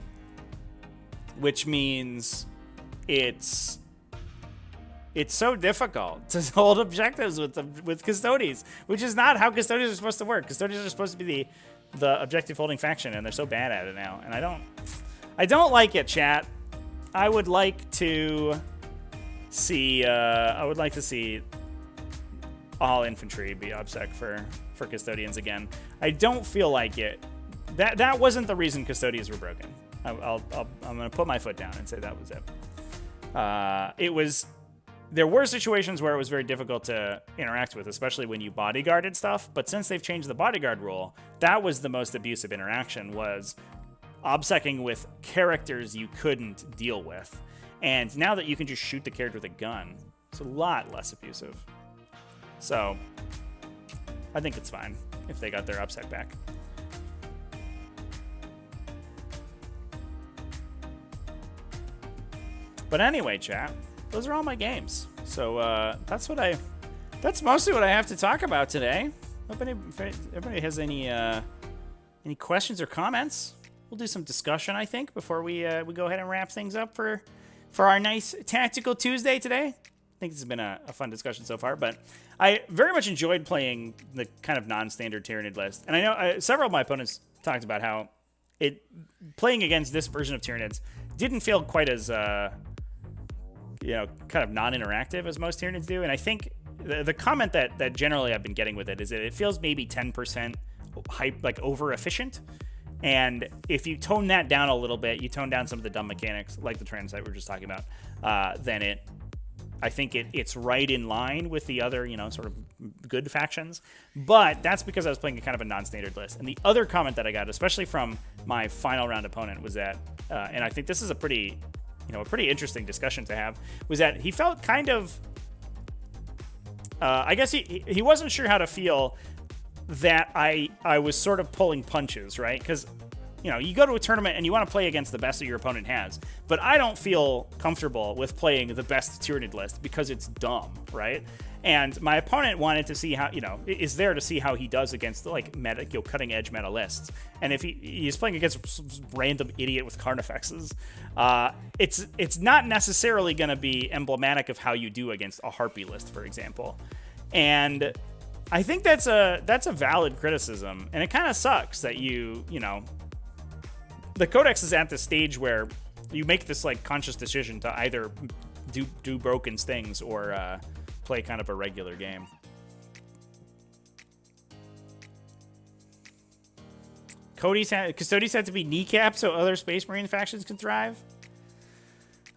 which means it's so difficult to hold objectives with Custodes, which is not how Custodes are supposed to work. Custodes are supposed to be the objective holding faction, and they're so bad at it now, and I don't like it, chat. I would like to see all infantry be OBSEC for Custodians again. I don't feel like it. That wasn't the reason Custodians were broken. I'm gonna put my foot down and say that was it. There were situations where it was very difficult to interact with, especially when you bodyguarded stuff. But since they've changed the bodyguard rule, that was the most abusive interaction, was OBSECing with characters you couldn't deal with. And now that you can just shoot the character with a gun, it's a lot less abusive. So I think it's fine if they got their OBSEC back. But anyway, chat, those are all my games. So that's mostly what I have to talk about today. Hope everybody has any questions or comments. We'll do some discussion, I think, before we go ahead and wrap things up for our nice Tactical Tuesday today. think this has been a fun discussion so far, but I very much enjoyed playing the kind of non-standard Tyranid list. And I know several of my opponents talked about how playing against this version of Tyranids didn't feel quite as, kind of non-interactive as most Tyranids do. And I think the comment that generally I've been getting with it is that it feels maybe 10% over efficient. And if you tone that down a little bit, you tone down some of the dumb mechanics, like the trans that we were just talking about, then I think it's right in line with the other, sort of good factions. But that's because I was playing a kind of a non-standard list. And the other comment that I got, especially from my final round opponent, was that, and I think this is a pretty interesting discussion to have, was that he felt kind of, I guess he wasn't sure how to feel that I was sort of pulling punches, right? Because, you go to a tournament and you want to play against the best that your opponent has. But I don't feel comfortable with playing the best Tyranid list because it's dumb, right? And my opponent wanted to see how, is there to see how he does against meta, cutting edge meta lists. And if he's playing against some random idiot with Carnifexes, it's not necessarily going to be emblematic of how you do against a Harpy list, for example. And I think that's a valid criticism, and it kind of sucks that the Codex is at the stage where you make this conscious decision to either do broken things or play kind of a regular game. Custodes had to be kneecapped so other Space Marine factions can thrive.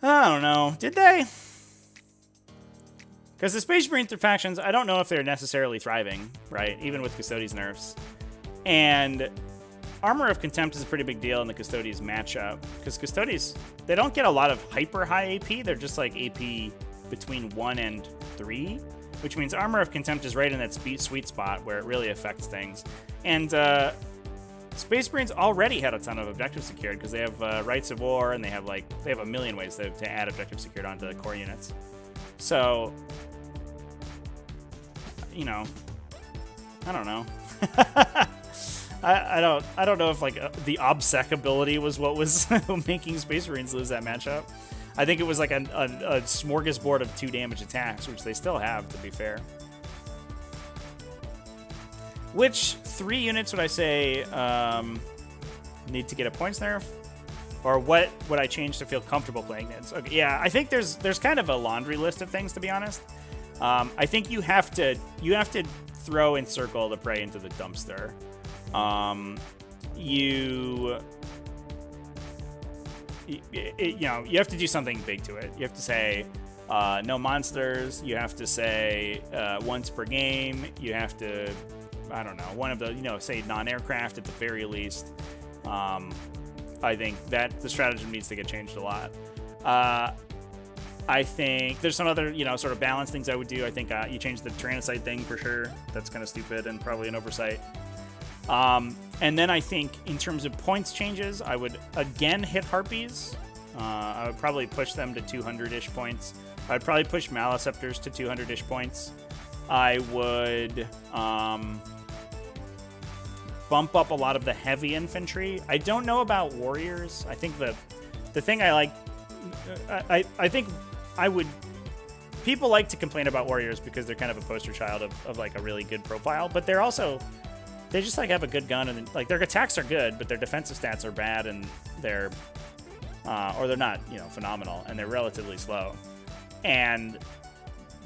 I don't know. Did they? Because the Space Marine factions, I don't know if they're necessarily thriving, right? Even with Custodes nerfs. And Armor of Contempt is a pretty big deal in the Custodes matchup. Because Custodes, they don't get a lot of hyper high AP. They're just AP between 1 and 3. Which means Armor of Contempt is right in that sweet spot where it really affects things. And Space Marines already had a ton of objectives secured because they have Rights of War, and they have a million ways to add objectives secured onto the core units. So, I don't know. I don't know if the obsec ability was what was making Space Marines lose that matchup. I think it was a smorgasbord of 2 damage attacks, which they still have, to be fair. Which 3 units would I say need to get a points nerf? Or what would I change to feel comfortable playing Nids? Okay, yeah, I think there's kind of a laundry list of things, to be honest. I think you have to throw and circle the prey into the dumpster. You have to do something big to it. You have to say no monsters. You have to say once per game. You have to, I don't know, one of the, say non-aircraft at the very least. I think that the stratagem needs to get changed a lot. I think there's some other, sort of balance things I would do. I think you change the Tyrannicide thing for sure. That's kind of stupid and probably an oversight. And then I think in terms of points changes, I would again hit Harpies. I would probably push them to 200-ish points. I would probably push Maliceptors to 200-ish points. I would bump up a lot of the heavy infantry. I don't know about warriors. I think the thing I like, I think I would, people like to complain about warriors because they're kind of a poster child of a really good profile, but they're also, they just have a good gun, and their attacks are good, but their defensive stats are bad, and they're not, phenomenal, and they're relatively slow. And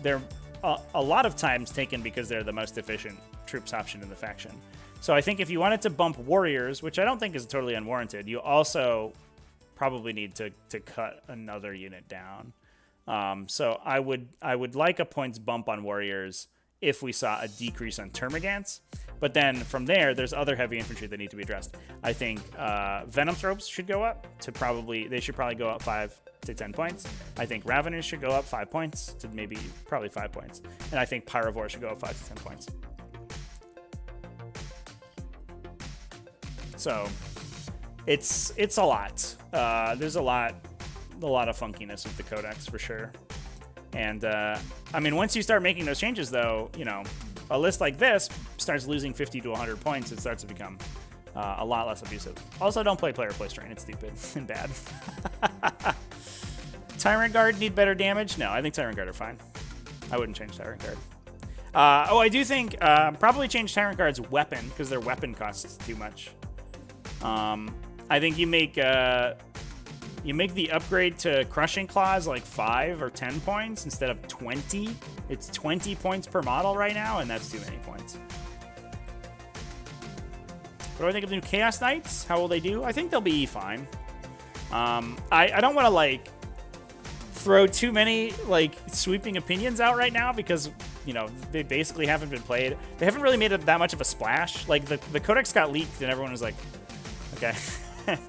they're a lot of times taken because they're the most efficient troops option in the faction. So I think if you wanted to bump warriors, which I don't think is totally unwarranted, you also probably need to cut another unit down. So I would like a points bump on warriors if we saw a decrease on Termagants. But then from there, there's other heavy infantry that need to be addressed. I think Venom Thropes should go up to they should probably go up 5 to 10 points. I think Raveners should go up 5 points to probably 5 points. And I think Pyrovore should go up 5 to 10 points. So it's a lot. There's a lot of funkiness with the Codex for sure. And once you start making those changes, though, a list like this starts losing 50 to 100 points. It starts to become a lot less abusive. Also, don't play player place train. It's stupid and bad. Tyrant Guard need better damage? No, I think Tyrant Guard are fine. I wouldn't change Tyrant Guard. I do think probably change Tyrant Guard's weapon because their weapon costs too much. I think you make the upgrade to Crushing Claws like 5 or 10 points instead of 20. It's 20 points per model right now, and that's too many points. What do I think of the new Chaos Knights? How will they do? I think they'll be fine. I don't want to like throw too many like sweeping opinions out right now because they basically haven't been played. They haven't really made that much of a splash. Like the codex got leaked and everyone was like, okay,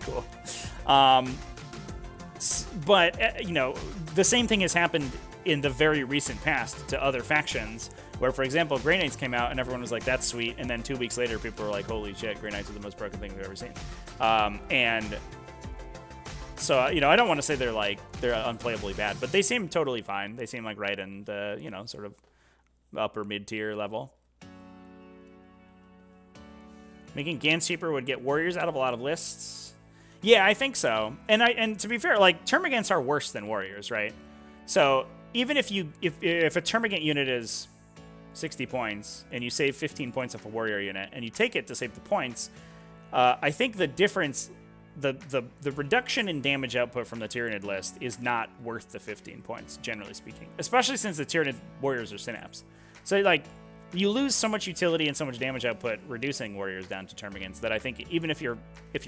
cool. But the same thing has happened in the very recent past to other factions where, for example, Grey Knights came out and everyone was like, that's sweet. And then 2 weeks later, people were like, holy shit, Grey Knights are the most broken thing we've ever seen. And so, I don't want to say they're unplayably bad, but they seem totally fine. They seem like right in the, sort of upper mid-tier level. Making Gans cheaper would get warriors out of a lot of lists. Yeah, I think so. And to be fair, like Termagants are worse than warriors, right? So even if a Termagant unit is 60 points and you save 15 points off a warrior unit and you take it to save the points, I think the difference, the reduction in damage output from the Tyranid list is not worth the 15 points, generally speaking. Especially since the Tyranid warriors are Synapse. So like you lose so much utility and so much damage output reducing warriors down to Termagants that I think even if you're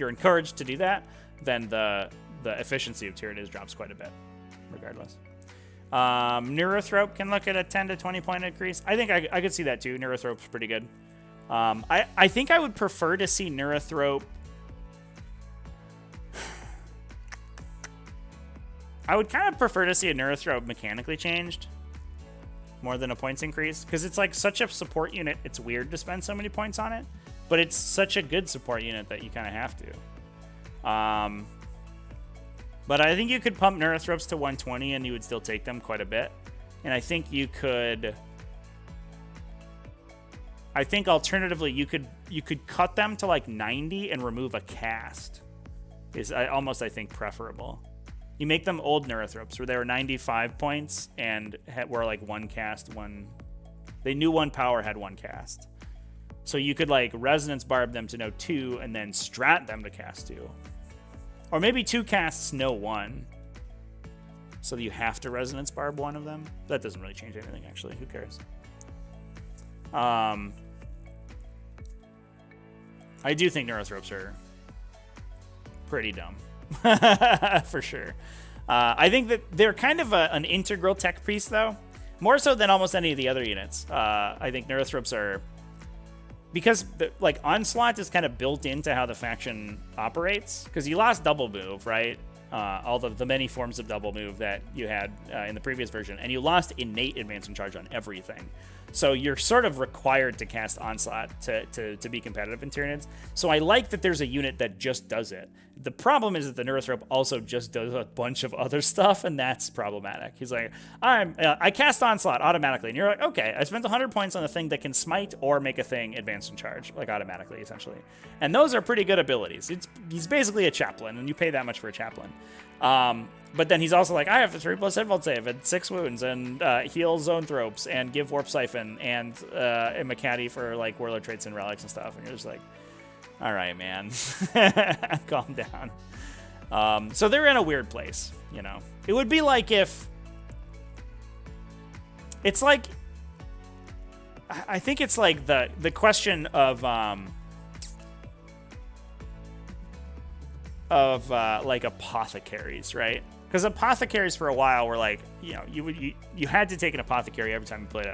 encouraged to do that, then the efficiency of Tyranids drops quite a bit, regardless. Neurothrope can look at a 10 to 20 point increase. I think I could see that too. Neurothrope's pretty good. I think I would prefer to see Neurothrope. I would kind of prefer to see a Neurothrope mechanically changed more than a points increase, because it's like such a support unit. It's weird to spend so many points on it, but it's such a good support unit that you kind of have to. But I think you could pump Neurothropes to 120 and you would still take them quite a bit. And I think you could. I think alternatively you could cut them to like 90 and remove a cast. Is almost, I think, preferable. You make them old Neurothropes where they were 95 points and were like one cast, they knew one power, had one cast. So you could like Resonance Barb them to know 2 and then strat them to cast 2. Or maybe 2 casts know 1. So you have to Resonance Barb one of them. That doesn't really change anything, actually. Who cares? I do think Neurothropes are pretty dumb. For sure. I think that they're kind of an integral tech piece, though. More so than almost any of the other units. I think Neurothropes are... Because, Onslaught is kind of built into how the faction operates. Because you lost Double Move, right? All the many forms of Double Move that you had in the previous version. And you lost innate Advance and Charge on everything. So you're sort of required to cast Onslaught to be competitive in Tyranids. So I like that there's a unit that just does it. The problem is that the Neurothrope also just does a bunch of other stuff, and that's problematic. He's like, I cast Onslaught automatically. And you're like, okay, I spent 100 points on a thing that can smite or make a thing advance and charge, like automatically, essentially. And those are pretty good abilities. He's basically a chaplain, and you pay that much for a chaplain. But then he's also like, I have a 3+ hit vault save and 6 wounds and heal zone thropes and give warp siphon and a Macadie for like warlord traits and relics and stuff. And you're just like, all right, man, calm down. So they're in a weird place, you know. It would be like if it's like, I think it's like the question of like apothecaries, right? Because apothecaries for a while were like, you know, you had to take an apothecary every time you played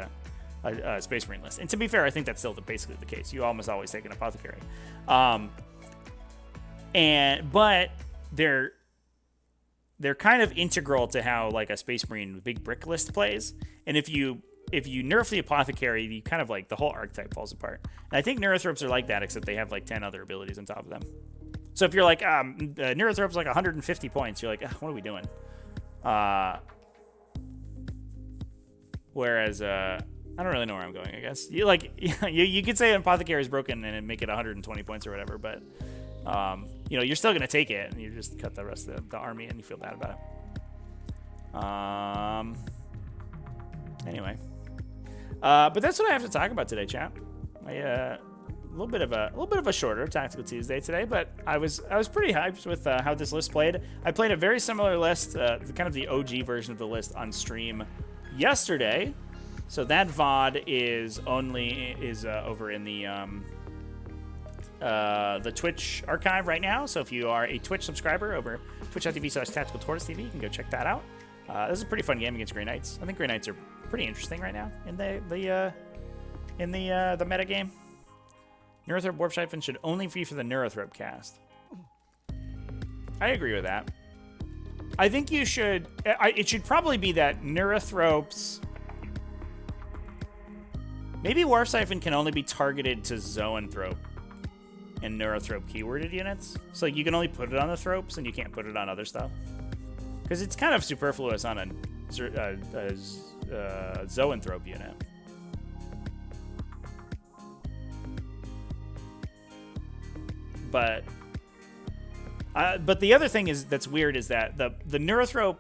a Space Marine list. And to be fair, I think that's still basically the case. You almost always take an apothecary. But they're kind of integral to how like a Space Marine big brick list plays. And if you nerf the apothecary, you kind of like the whole archetype falls apart. And I think Neurothropes are like that, except they have like 10 other abilities on top of them. So if you're like, Neurothrope's like 150 points, you're like, what are we doing? Whereas, I don't really know where I'm going, I guess. You could say an apothecary is broken and make it 120 points or whatever, but, you know, you're still going to take it, and you just cut the rest of the army, and you feel bad about Anyway. But that's what I have to talk about today, chat. A little bit of a shorter Tactical Tuesday today, but I was pretty hyped with how this list played. I played a very similar list, kind of the OG version of the list on stream yesterday. So that VOD is over in the Twitch archive right now. So if you are a Twitch subscriber over twitch.tv/tacticaltortoisetv, you can go check that out. This is a pretty fun game against Grey Knights. I think Grey Knights are pretty interesting right now in the meta game. Neurothrope Warp Siphon should only be for the Neurothrope cast. I agree with that. I think you should. It should probably be that Neurothropes. Maybe Warp Siphon can only be targeted to Zoanthrope and Neurothrope keyworded units. So you can only put it on the Thropes and you can't put it on other stuff. Because it's kind of superfluous on a Zoanthrope unit. But the other thing that's weird is that the Neurothrope,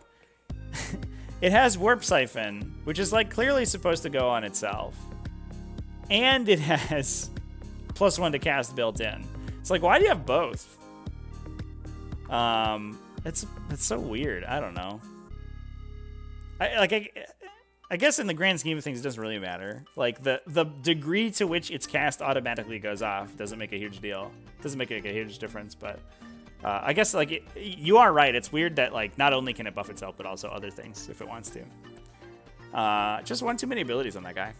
it has Warp Siphon, which is like clearly supposed to go on itself. And it has +1 to cast built in. It's like, why do you have both? It's so weird. I don't know. I guess in the grand scheme of things, it doesn't really matter. Like the degree to which its cast automatically goes off doesn't make a huge deal. Doesn't make like a huge difference. But I guess like you are right. It's weird that like not only can it buff itself, but also other things if it wants to. Just one too many abilities on that guy.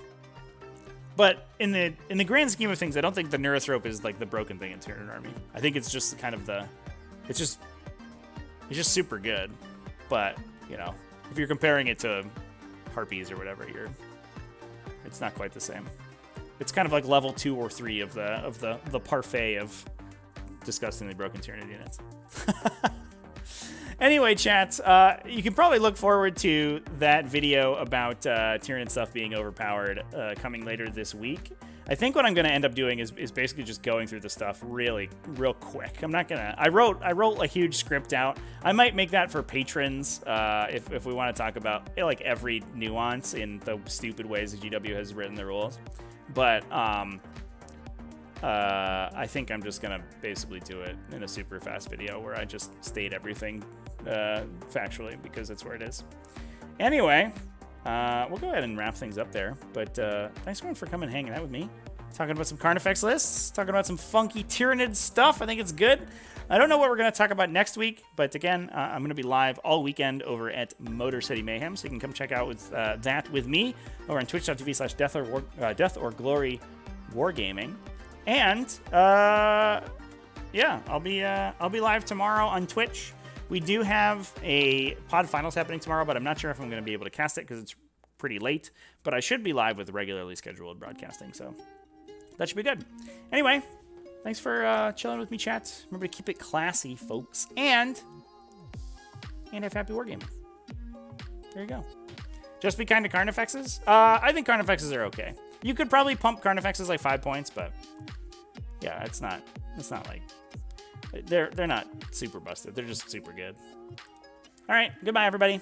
But in the grand scheme of things, I don't think the Neurothrope is like the broken thing in Tyranid army. I think it's just kind of it's just super good. But you know, if you're comparing it to Harpies or whatever, it's not quite the same. It's kind of like level 2 or 3 of the parfait of disgustingly broken Tyranid units. Anyway, chat, you can probably look forward to that video about Tyranid stuff being overpowered coming later this week. I think what I'm going to end up doing is basically just going through the stuff real quick. I'm not going to... I wrote a huge script out. I might make that for patrons if we want to talk about like every nuance in the stupid ways the GW has written the rules. But I think I'm just going to basically do it in a super fast video where I just state everything factually because that's where it is. Anyway, we'll go ahead and wrap things up there. But thanks everyone for coming and hanging out with me. Talking about some Carnifex lists. Talking about some funky Tyranid stuff. I think it's good. I don't know what we're going to talk about next week. But again, I'm going to be live all weekend over at Motor City Mayhem. So you can come check out that with me over on twitch.tv/death or glory wargaming. And yeah, I'll be live tomorrow on Twitch. We do have a pod finals happening tomorrow, but I'm not sure if I'm going to be able to cast it because it's pretty late. But I should be live with regularly scheduled broadcasting, so that should be good. Anyway, thanks for chilling with me, chat. Remember to keep it classy, folks, and have happy wargaming. There you go. Just be kind to Carnifexes. I think Carnifexes are okay. You could probably pump Carnifexes like 5 points, but yeah, it's not like they're not super busted. They're just super good. All right, goodbye, everybody.